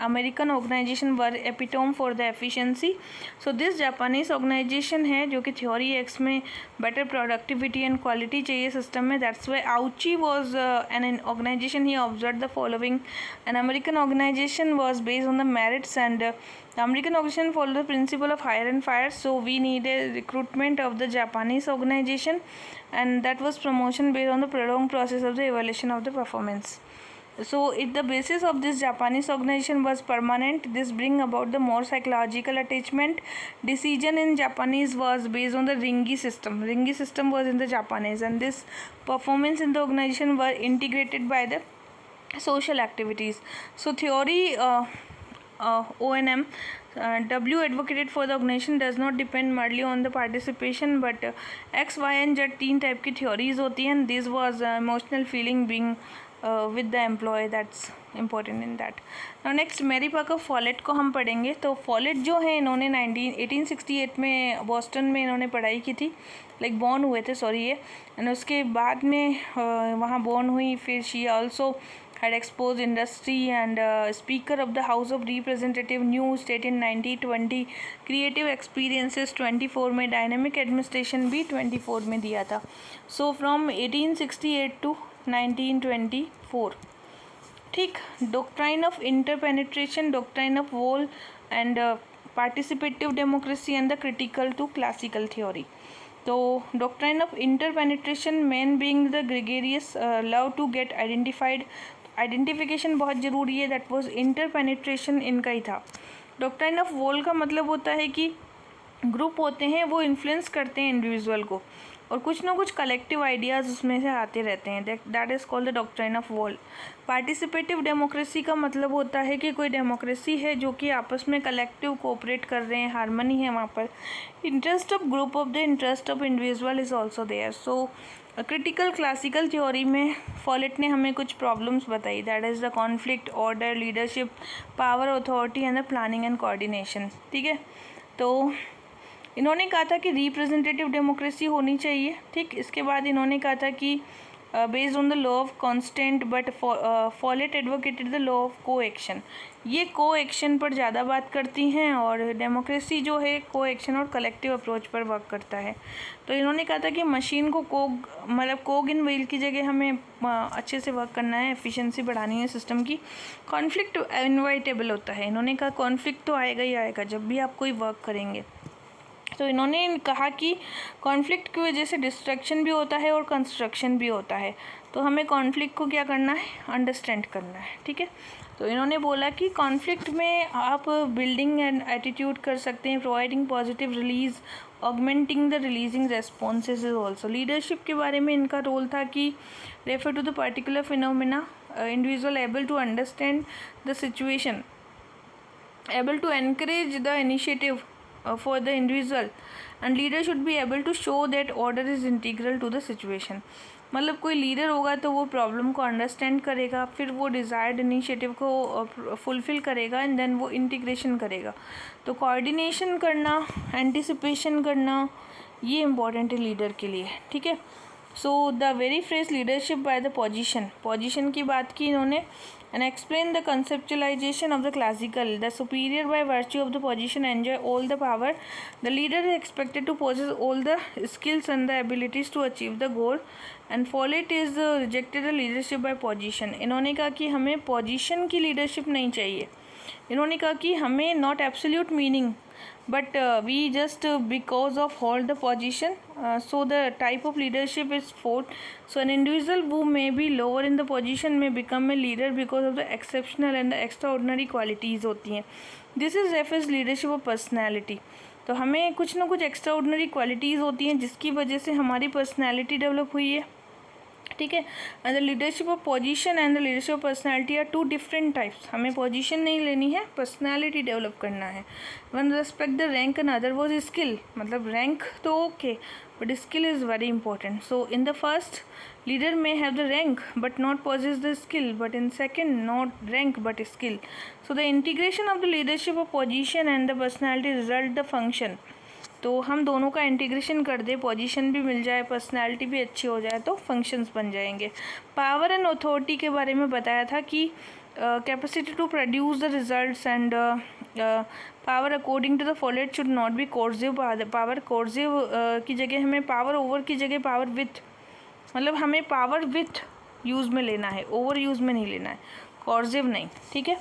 American organisation were epitome for the efficiency. So this Japanese organisation है जो कि थ्योरी एक्स में बेटर प्रोडक्टिविटी एंड क्वालिटी चाहिए सिस्टम में. That's why Ouchi was an organisation. He observe the following. An American organisation was based on the merits and the American organization followed the principle of hire and fire. So we need a recruitment of the Japanese organization and that was promotion based on the prolonged process of the evaluation of the performance. So if the basis of this Japanese organization was permanent, this bring about the more psychological attachment. Decision in Japanese was based on the Ringi system. Ringi system was in the Japanese and this performance in the organization were integrated by the social activities. So theory O&M W advocated for the organization does not depend merely on the participation but X, Y and Z तीन type की theories होती हैं. This was emotional feeling being with the employee. That's important in that. Now next Mary Parker Follett को हम पढ़ेंगे. तो folate जो है इन्होंने 1868 में बॉस्टन में इन्होंने पढ़ाई की थी, लाइक बॉर्न हुए थे सॉरी ये. एंड उसके बाद में वहाँ बॉर्न हुई. फिर she also had exposed industry and speaker of the House of Representative new state in 1920. creative experiences 24 में, dynamic administration भी 24 में दिया था. so from 1868 to 1924. ठीक, doctrine of interpenetration, doctrine of wall and participative democracy and the critical to classical theory. तो doctrine of interpenetration, man being the gregarious love to get identified, identification बहुत ज़रूरी है, that was इंटरपेनिट्रेशन इनका ही था। Doctrine of wall का मतलब होता है कि ग्रुप होते हैं वो इन्फ्लुएंस करते हैं इंडिविजुअल को और कुछ ना कुछ कलेक्टिव आइडियाज़ उसमें से आते रहते हैं, that is called the doctrine of wall. Participative democracy का मतलब होता है कि कोई डेमोक्रेसी है जो कि आपस में कलेक्टिव कोऑपरेट कर रहे हैं, हारमनी है वहाँ पर, interest of group of the interest of individual is also there. So critical classical theory में फॉलेट ने हमें कुछ प्रॉब्लम्स बताई, that is the conflict, order, leadership, power, authority and the planning and coordination. ठीक है, तो इन्होंने कहा था कि रिप्रेजेंटेटिव डेमोक्रेसी होनी चाहिए। ठीक, इसके बाद इन्होंने कहा था कि based on the law of constant, but Follett advocated the law of coaction. ये कोएक्शन पर ज़्यादा बात करती हैं और डेमोक्रेसी जो है कोएक्शन और कलेक्टिव अप्रोच पर वर्क करता है। तो इन्होंने कहा था कि मशीन को कोग इन व्हील की जगह हमें अच्छे से वर्क करना है, एफिशिएंसी बढ़ानी है सिस्टम की। कॉन्फ्लिक्ट इनवाइटेबल होता है, इन्होंने कहा कॉन्फ्लिक्ट तो आएगा ही आएगा जब भी आप कोई वर्क करेंगे। तो इन्होंने कहा कि कॉन्फ्लिक्ट की वजह से डिस्ट्रक्शन भी होता है और कंस्ट्रक्शन भी होता है, तो हमें कॉन्फ्लिक्ट को क्या करना है, अंडरस्टैंड करना है। ठीक है, तो इन्होंने बोला कि कॉन्फ्लिक्ट में आप बिल्डिंग एंड एटीट्यूड कर सकते हैं, providing positive release, augmenting the releasing responses is also. Leadership के बारे में इनका रोल था कि refer to the particular phenomena, individual able to understand the situation, able to encourage the initiative for the individual, and leader should be able to show that order is integral to the situation। मतलब कोई leader होगा तो वो problem को understand करेगा, फिर वो desired initiative को फुलफ़िल करेगा एंड देन वो इंटीग्रेशन करेगा। तो कोऑर्डिनेशन करना, एंटिसिपेशन करना, ये इम्पॉर्टेंट है लीडर के लिए। ठीक है, so the very phrase leadership by the position की बात की इन्होंने, and explain the conceptualization of the classical, the superior by virtue of the position enjoy all the power, the leader is expected to possess all the skills and the abilities to achieve the goal, and Follett is rejected the leadership by position। इन्होंने कहा कि हमें position की leadership नहीं चाहिए, इन्होंने कहा कि हमें not absolute meaning but we just because of hold the position, so the type of leadership is fourth। So an individual who may be lower in the position may become a leader because of the exceptional and the extraordinary qualities होती हैं। This is refers leadership of personality। तो हमें कुछ ना कुछ extraordinary qualities होती हैं जिसकी वजह से हमारी पर्सनैलिटी डेवलप हुई है। ठीक है, and the leadership of position and the leadership of personality are two different types. हमें पोजीशन नहीं लेनी है, पर्सनैलिटी डेवलप करना है। One respect the rank and other was skill, मतलब रैंक तो okay but skill is very important. So in the first leader may have the rank but not possess the skill, but in second not rank but skill। So the integration of the leadership of position and the personality result the function। तो हम दोनों का integration कर दे, position भी मिल जाए, personality भी अच्छी हो जाए, तो फंक्शंस बन जाएंगे। पावर एंड अथॉरिटी के बारे में बताया था कि capacity to produce the results and power according to the followed should not be coercive. Power coercive की जगह हमें पावर ओवर की जगह पावर विथ, मतलब हमें पावर विथ यूज़ में लेना है, ओवर यूज़ में नहीं लेना है, कोर्सिव नहीं। ठीक है,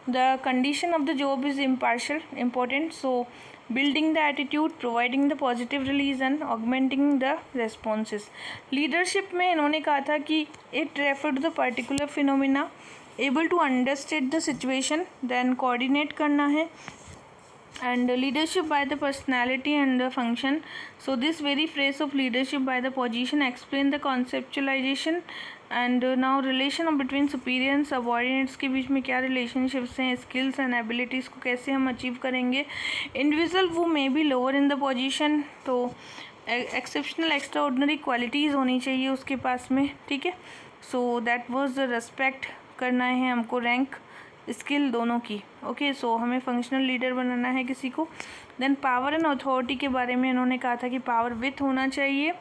the condition of the job is impartial important. So building the attitude, providing the positive release and augmenting the responses। leadership में इन्होंने कहा था कि it referred to the particular phenomena, able to understand the situation, then coordinate करना है, and leadership by the personality and the function। So this very phrase of leadership by the position explain the conceptualization and now relation between superior and subordinates के बीच में क्या relationships हैं, skills and abilities को कैसे हम achieve करेंगे। individual who may be lower in the position, तो exceptional extraordinary qualities होनी चाहिए उसके पास में। ठीक है, so that was the respect करना है हमको, रैंक स्किल दोनों की। ओके, सो हमें फंक्शनल लीडर बनाना है किसी को। देन पावर एंड अथॉरिटी के बारे में इन्होंने कहा था कि पावर विथ होना चाहिए,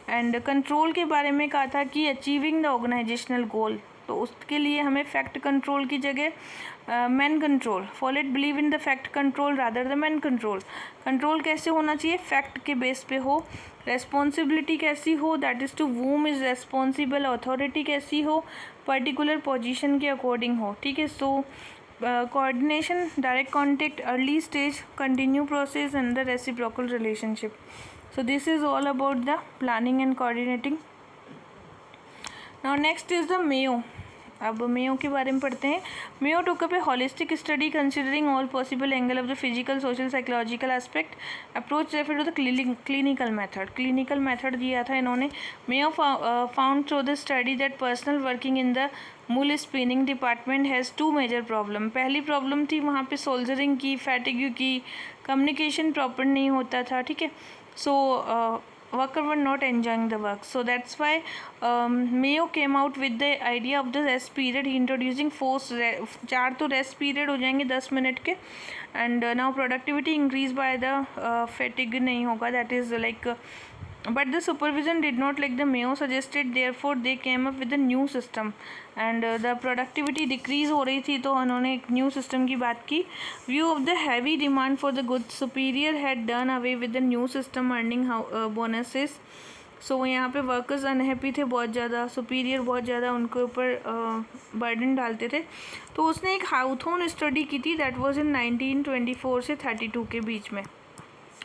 एंड कंट्रोल के बारे में कहा था कि अचीविंग द ऑर्गेनाइजेशनल गोल, तो उसके लिए हमें फैक्ट कंट्रोल की जगह man control. Follett believe in the fact control rather the man control. Control कैसे होना चाहिए, फैक्ट के बेस पे हो। रेस्पॉन्सिबिलिटी कैसी हो, that is to whom is responsible. Authority कैसी हो, पर्टिकुलर पोजीशन के अकॉर्डिंग हो। ठीक है, so coordination, direct contact, early stage, continue process, and the reciprocal relationship. So this is all about the planning and coordinating. Now next is the Mayo. अब Mayo के बारे में पढ़ते हैं. Mayo took up a holistic study considering all possible angle of the physical, social, psychological aspect. Approach referred to the clinical method. Clinical method दिया था इन्होंने. Mayo found through the study that personal working in the mule spinning department has two major problem. पहली problem थी वहाँ पे soldiering की, fatigue की, communication proper नहीं होता था. ठीक है. सो worker were not enjoying the work, so that's why Mayo came out with the idea of the rest period, introducing 4 तो rest period हो जाएंगे 10 मिनट के, and now productivity increased by the fatigue नहीं होगा, that is like but the supervision did not like the Mayo suggested, therefore they came up with a new system and the productivity decrease हो रही थी तो उन्होंने एक new system की बात की. View of the heavy demand for the goods, superior had done away with the new system earning bonuses. सो यहाँ पे वर्कर्स अनहैप्पी थे बहुत ज़्यादा, सुपीरियर बहुत ज़्यादा उनके ऊपर बर्डन डालते थे. तो उसने एक हाउथॉर्न स्टडी की थी, दैट वाज इन 1924 से 32 के बीच में.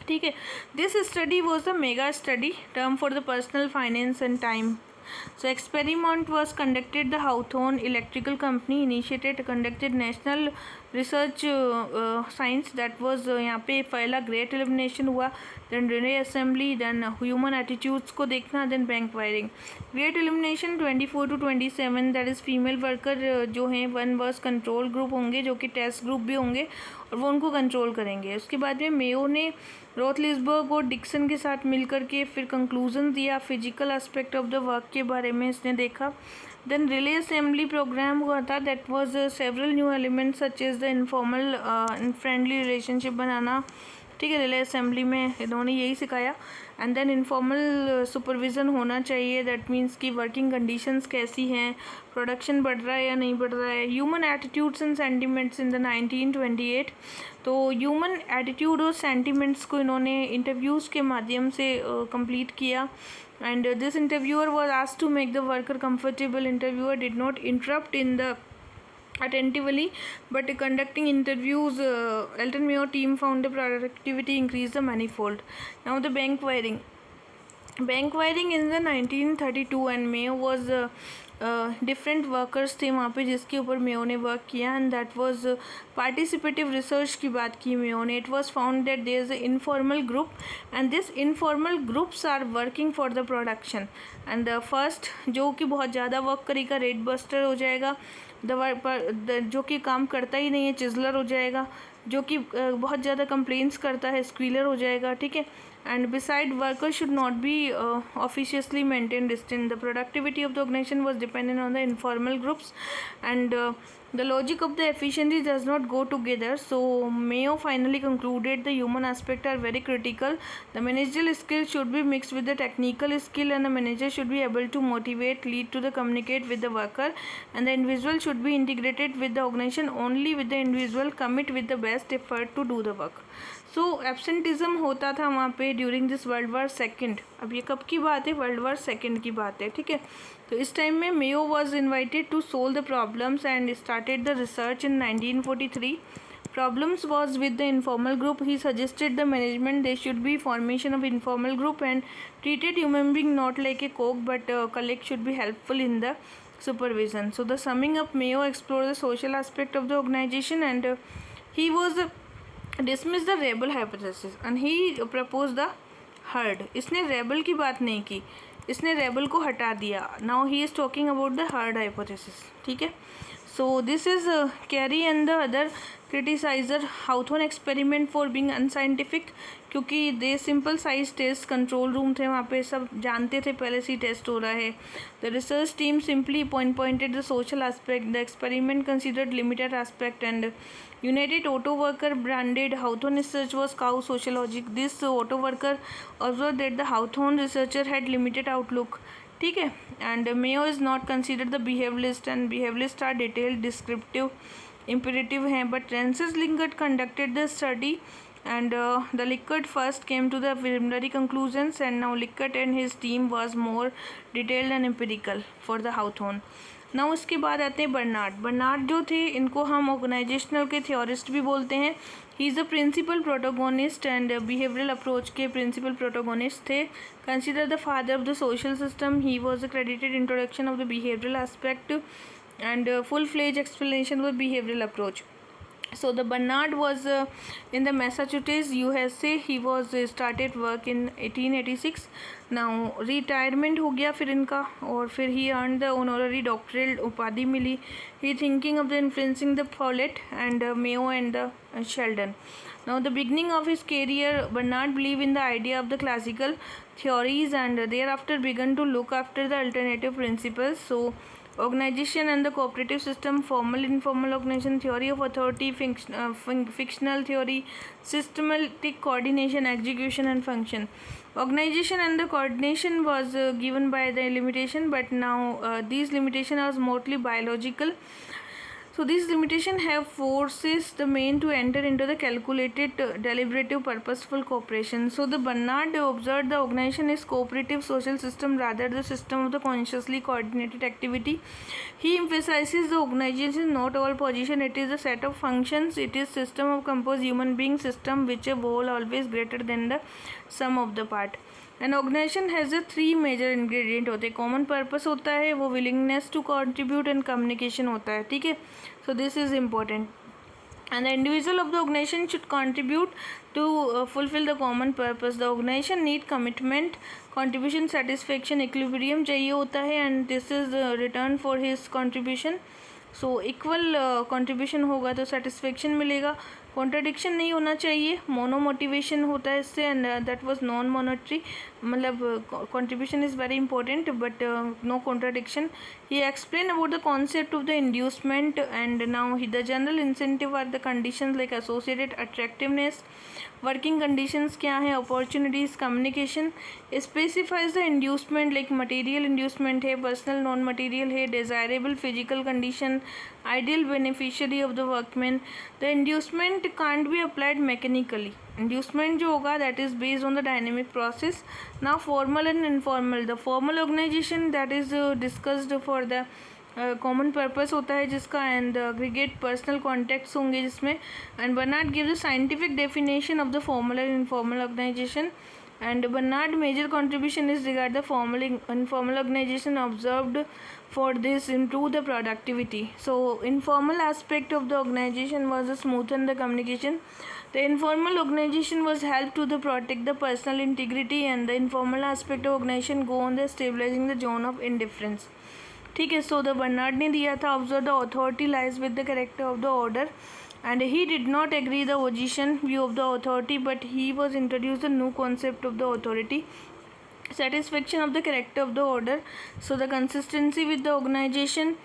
ठीक है. This study was the mega study term for the personal finance and time. So experiment was conducted. The Hawthorne Electrical Company initiated conducted national research science, that was यहाँ पे पहला great elimination हुआ, then relay assembly, then human attitudes को देखना, then bank wiring. Great elimination 24 to 27, that is female worker जो हैं one was control group होंगे जो कि test group भी होंगे और वो उनको कंट्रोल करेंगे. उसके बाद में मेयो ने रोथलिसबर्ग और डिक्सन के साथ मिलकर के फिर कंक्लूजन दिया physical aspect of the work के बारे में इसने देखा. देन रिले असेंबली प्रोग्राम हुआ था, that was several new elements such as the informal and friendly relationship बनाना. ठीक है. रिले असेंबली में इन्होंने यही सिखाया. एंड देन इनफॉर्मल सुपरविज़न होना चाहिए, दैट मीन्स कि वर्किंग कंडीशंस कैसी हैं, प्रोडक्शन बढ़ रहा है या नहीं बढ़ रहा है. Human attitudes and sentiments in the 1928. तो ह्यूमन एटीट्यूड और सेंटिमेंट्स को इन्होंने इंटरव्यूज़ के माध्यम से कंप्लीट किया. And this interviewer was asked to make the worker comfortable. Interviewer did not interrupt in the attentively, but conducting interviews, Elton Mayo team found the productivity increased the manifold. Now the bank wiring in the 1932, and Mayo was different workers थे वहाँ पे जिसके ऊपर Mayo ने work किया, and that was participative research की बात की मेयो ने. It was found that there is a informal group and this informal groups are working for the production. And the first जो कि बहुत ज़्यादा वर्क करेगा रेट बस्टर हो जाएगा, जो कि काम करता ही नहीं है चिजलर हो जाएगा, जो कि बहुत ज़्यादा कंप्लेंट्स करता है स्क्वीलर हो जाएगा. ठीक है. And beside, workers should not be officiously maintained distant. The productivity of the organization was dependent on the informal groups, and the logic of the efficiency does not go together. So Mayo finally concluded the human aspect are very critical. The managerial skill should be mixed with the technical skill, and the manager should be able to motivate, lead to the communicate with the worker, and the individual should be integrated with the organization. Only with the individual commit with the best effort to do the work. सो एब्सेंटिज़म होता था वहाँ पे during this world war second. अब ये कब की बात है? वर्ल्ड वार सेकेंड की बात है. ठीक है. तो इस टाइम में Mayo was invited to solve the problems and started the research in 1943. Problems was with the informal group. He suggested the management there should be formation of informal group and treated human being not like a coke but colleague should be helpful in the supervision. So the summing up, Mayo explored the social aspect of the organization and he was dismissed the rebel hypothesis and he proposed the herd. इसने rebel की बात नहीं की, इसने rebel को हटा दिया. Now he is talking about the herd hypothesis. ठीक है. So this is Carey and the other criticizer Hawthorne experiment for being unscientific, क्योंकि they simple size test control room थे वहाँ पे, सब जानते थे पहले से ही टेस्ट हो रहा है. The research team simply pointed the social aspect. The experiment considered limited aspect and United Auto Worker branded Hawthorne research was cow sociologic. This auto worker observed that the Hawthorne researcher had limited outlook. ठीक है. And Mayo is not considered the behaviorist and behaviorists are detailed, descriptive, imperative हैं. But Francis Liggett conducted the study and the Liggett first came to the preliminary conclusions and now Liggett and his team was more detailed and empirical for the Hawthorne. ना उसके बाद आते हैं Bernard जो थे, इनको हम ऑर्गेनाइजेशनल के थ्योरिस्ट भी बोलते हैं। He is the principal protagonist and behavioural approach के प्रिंसिपल प्रोटोगोनिस्ट थे। Consider the father of the social system, he was credited introduction of the behavioural aspect and full-fledged explanation of behavioral approach. So the Barnard was in the Massachusetts, USA. He was started work in 1886. Now retirement हो गया फिर इनका, और फिर he earned the honorary doctoral उपाधि मिली. He thinking of the influencing the Follett and Mayo and the Sheldon. Now the beginning of his career, Barnard believed in the idea of the classical theories and thereafter began to look after the alternative principles. So organization and the cooperative system, formal informal organization, theory of authority, fictional theory, systematic coordination, execution and function. Organization and the coordination was given by the limitation, but now these limitation are mostly biological. So these limitations have forces the main to enter into the calculated, deliberative, purposeful cooperation. So the Barnard observed the organization is cooperative social system rather the system of the consciously coordinated activity. He emphasizes the organization not all position, it is a set of functions, it is system of composed human being system which a whole always greater than the sum of the part. An organization has a 3 major ingredient होते हैं. Common purpose होता है, वो willingness to contribute and communication होता है. ठीक है, so this is important. And the individual of the organization should contribute to fulfill the common purpose. The organization need commitment, contribution, satisfaction, equilibrium चाहिए होता है, and this is return for his contribution. So equal contribution होगा तो satisfaction मिलेगा. Contradiction नहीं होना चाहिए, mono motivation होता है इससे, and that was non monetary. मतलब contribution is very important but no contradiction. He explain about the concept of the inducement and now the general incentive are the conditions like associated attractiveness. Working conditions क्या है, opportunities, communication. Specifies the inducement like material inducement है, personal non material है, desirable physical condition, ideal beneficiary of the workman. The inducement can't be applied mechanically. Inducement जो होगा that is based on the dynamic process. Now formal and informal. The formal organization that is discussed for the common purpose होता है जिसका, and aggregate personal contacts होंगे जिसमें. And Barnard gives a scientific definition of the formal and informal organization. And Barnard major contribution is regard the formal informal organization observed for this improve the productivity. So informal aspect of the organization was a smoothen the communication. The informal organization was help to the protect the personal integrity, and the informal aspect of organization go on the stabilizing the zone of indifference. ठीक है, so the Bernard ने दिया था observe the authority lies with the character of the order, and he did not agree the position view of the authority, but he was introduced a new concept of the authority, satisfaction of the character of the order. So the consistency with the organization,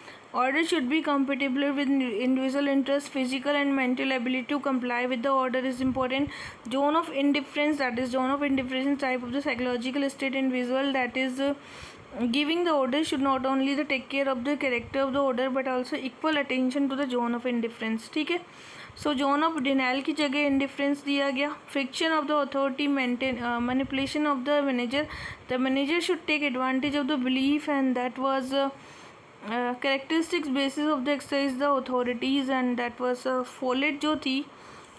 order should be compatible with individual interests, physical and mental ability to comply with the order is important. Zone of indifference, that is zone of indifference type of the psychological state in visual, that is giving the order should not only the take care of the character of the order but also equal attention to the zone of indifference. ठीक है, सो zone of denial की जगह indifference दिया गया. Friction of the authority, manipulation of the manager. The manager should take advantage of the belief, and that was characteristics basis of the exercise the authorities, and that was Follett जो थी.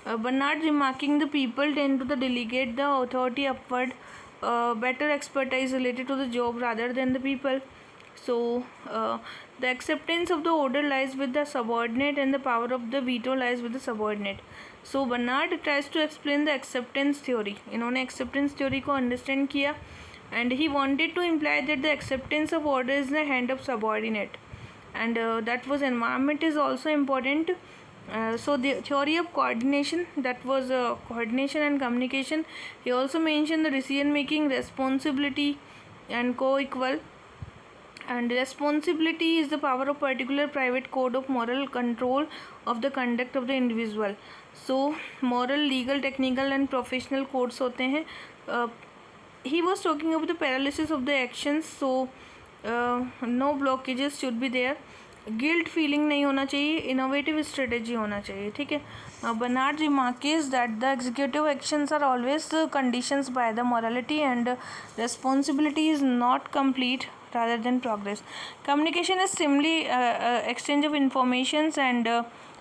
Barnard remarking the people tend to the delegate the authority upward, better expertise related to the job rather than the people. So the acceptance of the order lies with the subordinate and the power of the veto lies with the subordinate. So Barnard tries to explain the acceptance theory. इन्होंने acceptance theory को understand किया, and he wanted to imply that the acceptance of order is in the hand of subordinate, and that was environment is also important. So the theory of coordination, that was coordination and communication. He also mentioned the decision making, responsibility and co-equal. And responsibility is the power of particular private code of moral control of the conduct of the individual. So moral, legal, technical and professional codes होते हैं. He was talking about the paralysis of the actions. So no blockages should be there. Guilt feeling नहीं होना चाहिए, innovative strategy होना चाहिए. ठीक है, Barnard remarks that the executive actions are always conditions by the morality, and responsibility is not complete rather than progress. Communication is simply exchange of informations and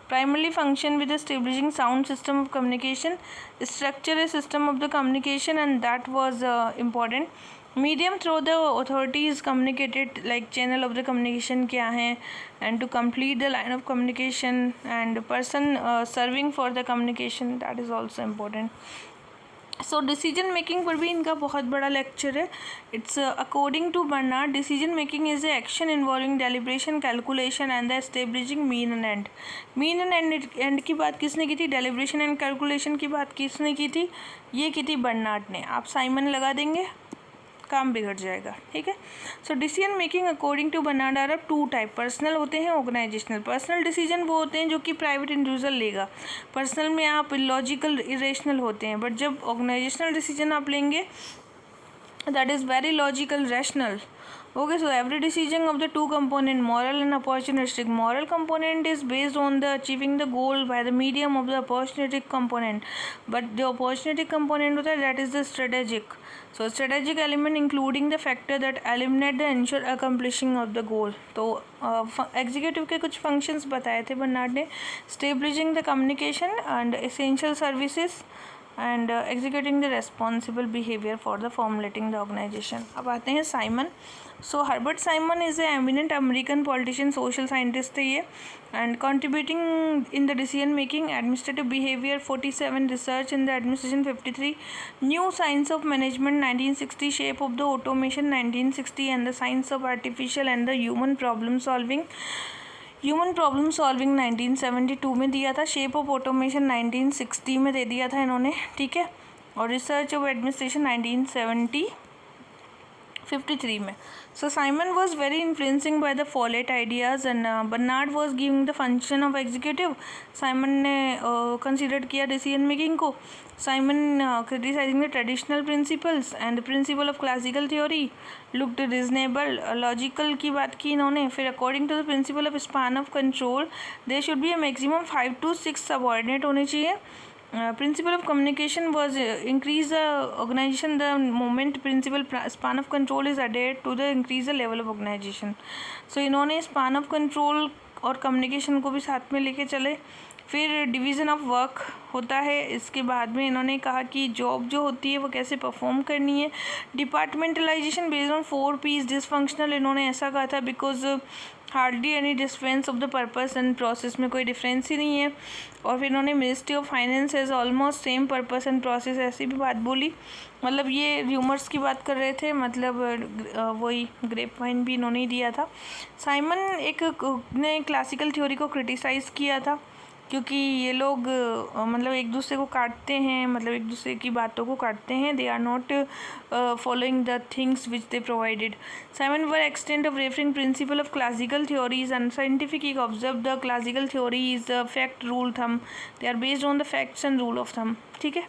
primarily function with establishing sound system of communication, structure a system of the communication, and that was important. Medium through the authorities communicated, like channel of the communication क्या है, and to complete the line of communication, and person serving for the communication, that is also important. So decision making पर भी इनका बहुत बड़ा lecture है. It's according to Barnard, decision making is a action involving deliberation, calculation and the establishing mean and end. Mean and and की बात किसने की थी? डेलिब्रेशन एंड कैलकुलेशन की बात किसने की थी? ये की थी बर्नार्ड ने. आप साइमन लगा देंगे, काम बिगड़ जाएगा. ठीक है. So decision making according to Barnard are of two type. Personal होते हैं, ऑर्गेनाइजेशनल. पर्सनल डिसीजन वो होते हैं जो कि प्राइवेट इंडिविजुअल लेगा. पर्सनल में आप लॉजिकल इरेशनल होते हैं, बट जब ऑर्गेनाइजेशनल डिसीजन आप लेंगे that is very logical, rational. Okay, so every decision of the two component, moral and opportunistic. Moral component is based on the achieving the goal by the medium of the opportunistic component, but the opportunistic component होता है that is the strategic. So strategic element including the factor that eliminate the ensure accomplishing of the goal. तो executive के कुछ functions बताए थे Bernard ने. Establishing the communication and essential services and executing the responsible behavior for the formulating the organization. अब आते हैं Simon. So Herbert Simon is a eminent American politician, social scientist है ये, and contributing in the decision making, administrative behaviour 47, research in the administration 53, new science of management 1960, shape of the automation 1960, and the science of artificial and the human problem solving 1972 में दिया था. Shape of automation 1960 में दे दिया था इन्होंने. ठीक है. और रिसर्च ऑफ एडमिनिस्ट्रेशन 1953 में. So Simon was very influencing by the Follett ideas and Bernard was giving the function of executive. Simon ने कंसिडर किया डिसीजन मेकिंग को. Simon criticising the traditional principles and the principle of classical theory, looked reasonable, logical की बात की इन्होंने. फिर according to the principle of span of control there should be a maximum 5 to 6 subordinate होने चाहिए. Principle of communication was increase the organization the moment principal span of control is added to the increase the level of organization. So इन्होंने span of control और communication को भी साथ में लेके चले. फिर डिवीज़न ऑफ वर्क होता है. इसके बाद में इन्होंने कहा कि जॉब जो होती है वो कैसे परफॉर्म करनी है. Departmentalisation based on 4 P's. Dysfunctional इन्होंने ऐसा कहा था because hardly any difference of the purpose and process में कोई डिफरेंस ही नहीं है. और फिर इन्होंने ministry of finance as almost same purpose and process, ऐसी भी बात बोली. मतलब ये र्यूमर्स की बात कर रहे थे, मतलब वही ग्रेप वाइन भी इन्होंने ही दिया था. साइमन ने क्लासिकल थ्योरी को क्रिटिसाइज़ किया था क्योंकि ये लोग मतलब एक दूसरे को काटते हैं, मतलब एक दूसरे की बातों को काटते हैं. They are not following the things which they provided. Simon were extent of referring principle of classical theories and scientific observe the classical theory is the fact rule thumb. They are based on the facts and rule of thumb. ठीक है.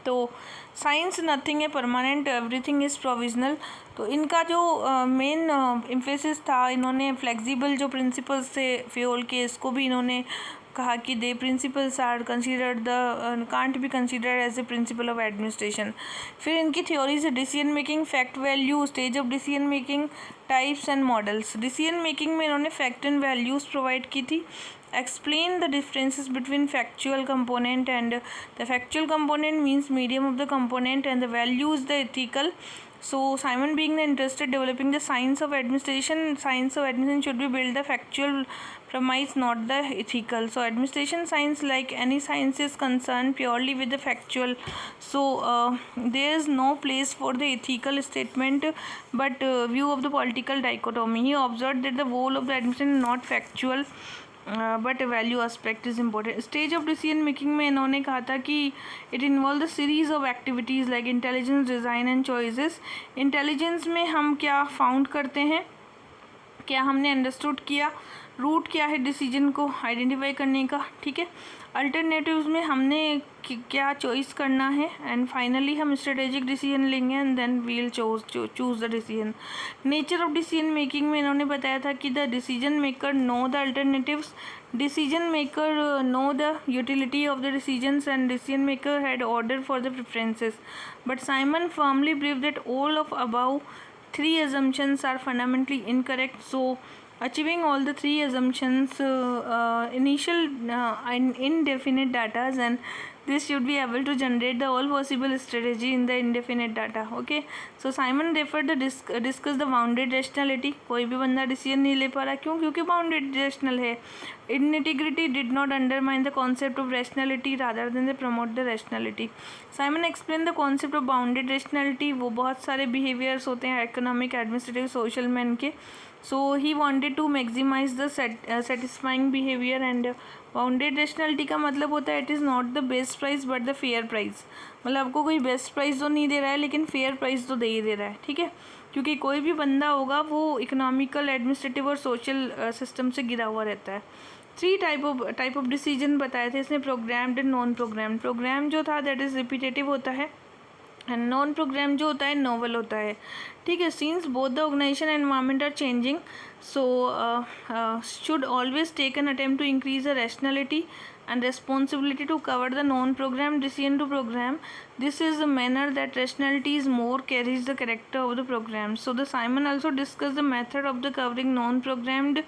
तो science nothing है permanent, everything is provisional. तो इनका जो main emphasis था, इन्होंने flexible जो प्रिंसिपल्स थे फ्यूल के, इसको भी इन्होंने कहा कि they principles are considered can't be considered as a principle of administration. फिर इनकी थ्योरीज है decision making, fact value, stage of decision making, types and models. Decision making में इन्होंने फैक्ट एंड वैल्यूज़ प्रोवाइड की थी. Explain the differences between factual component and the factual component means medium of the component and the value is the ethical. So Simon being the interested developing the science of administration should be built the factual premise, not the ethical. So administration science, like any science, is concerned purely with the factual. So there is no place for the ethical statement but view of the political dichotomy. He observed that the role of the administration is not factual but value aspect is important. Stage of decision making में इन्होंने कहा था कि it involve the series of activities like intelligence, design and choices. Intelligence में हम क्या found करते हैं, क्या हमने अंडरस्टूड किया, रूट क्या है डिसीजन को आइडेंटिफाई करने का. ठीक है. अल्टरनेटिव्स में हमने क्या चॉइस करना है, एंड फाइनली हम स्ट्रेटेजिक डिसीजन लेंगे and then will choose the decision. Nature of decision making में इन्होंने बताया था कि the decision maker know the alternatives, decision maker know the utility of the decisions and decision maker had order for the preferences. But Simon firmly believed that all of above 3 assumptions are fundamentally incorrect. So achieving all the 3 assumptions, initial and indefinite data, and this should be able to generate the all possible strategy in the indefinite data. Okay, so Simon referred the discuss the bounded rationality. कोई भी बंदा decision नहीं ले पा रहा, क्यों? क्योंकि bounded rational है. Integrity did not undermine the concept of rationality, rather than they promote the rationality. Simon explained the concept of bounded rationality. वो बहुत सारे behaviors होते हैं economic, administrative, social man के. So he wanted to maximize the satisfying behavior, and bounded rationality का मतलब होता है it is not the best price but the fair price. मतलब आपको कोई बेस्ट प्राइस तो नहीं दे रहा है, लेकिन फेयर प्राइस तो दे ही दे रहा है. ठीक है, क्योंकि कोई भी बंदा होगा वो इकोनॉमिकल, एडमिनिस्ट्रेटिव और सोशल सिस्टम से गिरा हुआ रहता है. 3 टाइप ऑफ डिसीजन बताए थे इसने, programmed and non programmed. Program जो था दैट इज़ रिपीटेटिव होता है, एंड नॉन प्रोग्राम जो होता है नोवल होता है. ठीक है, since both the organization and environment are changing, so should always take an attempt to increase the rationality and responsibility to cover the non-programmed decision to program. This is the manner that rationality is more carries the character of the program. So the Simon also discussed the method of the covering non-programmed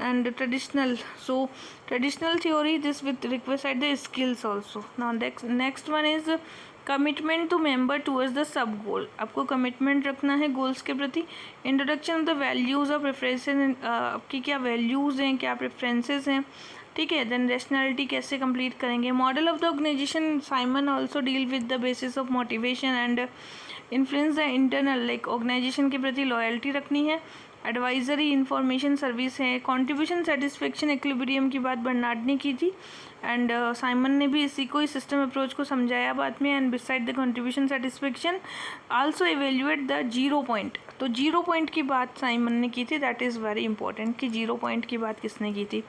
and traditional. So traditional theory, this with requires the skills also. Now next one is commitment to member towards the sub goal. आपको commitment रखना है goals के प्रति. Introduction of the values और preferences, आपकी क्या values हैं, क्या प्रेफरेंसेस हैं. ठीक है, देन रैशनैलिटी कैसे कंप्लीट करेंगे. Model of the organisation, Simon also deal with the basis of motivation and influence the internal, like organisation के प्रति लॉयल्टी रखनी है. एडवाइजरी इंफॉर्मेशन सर्विस है. कंट्रीब्यूशन सेटिस्फेक्शन इक्विलिब्रियम की बात बर्नार्ड ने की थी, एंड साइमन ने भी इसी को ही सिस्टम अप्रोच को समझाया बाद में. And beside the contribution satisfaction also evaluate the 0 point. तो 0 पॉइंट की बात साइमन ने की थी, दैट इज़ वेरी इंपॉर्टेंट कि 0 पॉइंट की बात किसने की थी.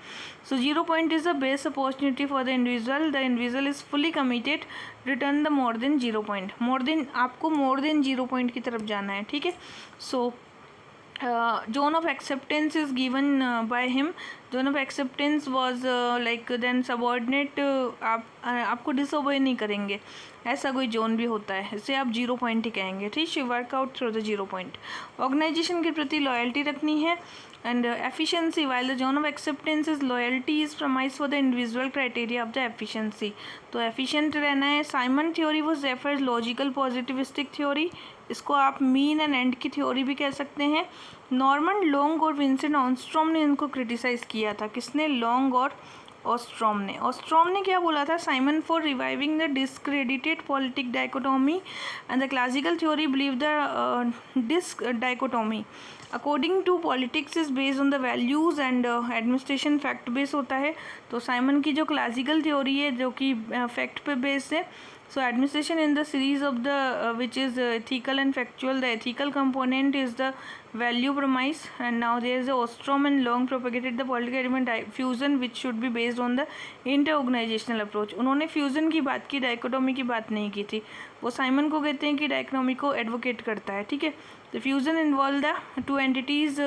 सो 0 point is the best opportunity for the individual is fully committed return the more than 0 point. आपको मोर देन 0 पॉइंट की तरफ जाना है. ठीक है, सो zone of acceptance is given by him. zone of acceptance was like then subordinate, आपको disobey नहीं करेंगे, ऐसा कोई जोन भी होता है, इसे आप 0 पॉइंट ही कहेंगे. ठीक है, workout through the 0 point. Organization के प्रति लॉयल्टी रखनी है. And efficiency, while the zone of acceptance is loyalty is promise for the individual criteria of the efficiency. तो एफिशिएंट रहना है. Simon theory was referred logical positivistic theory. इसको आप mean and and की थ्योरी भी कह सकते हैं. नॉर्मन लॉन्ग और विंसेंट ऑस्ट्रॉम ने इनको क्रिटिसाइज़ किया था. किसने? लॉन्ग और ऑस्ट्रॉम ने. ऑस्ट्रॉम ने क्या बोला था? Simon for reviving the discredited politic dichotomy and the classical theory believe the disc dichotomy. According to politics is based on the values and administration fact base होता है. तो साइमन की जो क्लासिकल थ्योरी है जो कि फैक्ट पे based है. So administration in the series of the which is ethical and factual. The ethical component is the value premise, and now there is the Ostrom and Long propagated the political element fusion which should be based on the inter-organizational approach. उन्होंने fusion की बात की, dichotomy की बात नहीं की थी. वो साइमन को कहते हैं कि dichotomy को advocate करता है. ठीक है, the fusion involve the two entities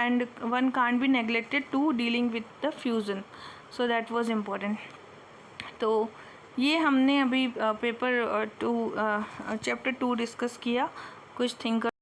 and one can't be neglected to dealing with the fusion. So that was important. तो ये हमने अभी पेपर 2 चैप्टर 2 डिस्कस किया. कुछ थिंक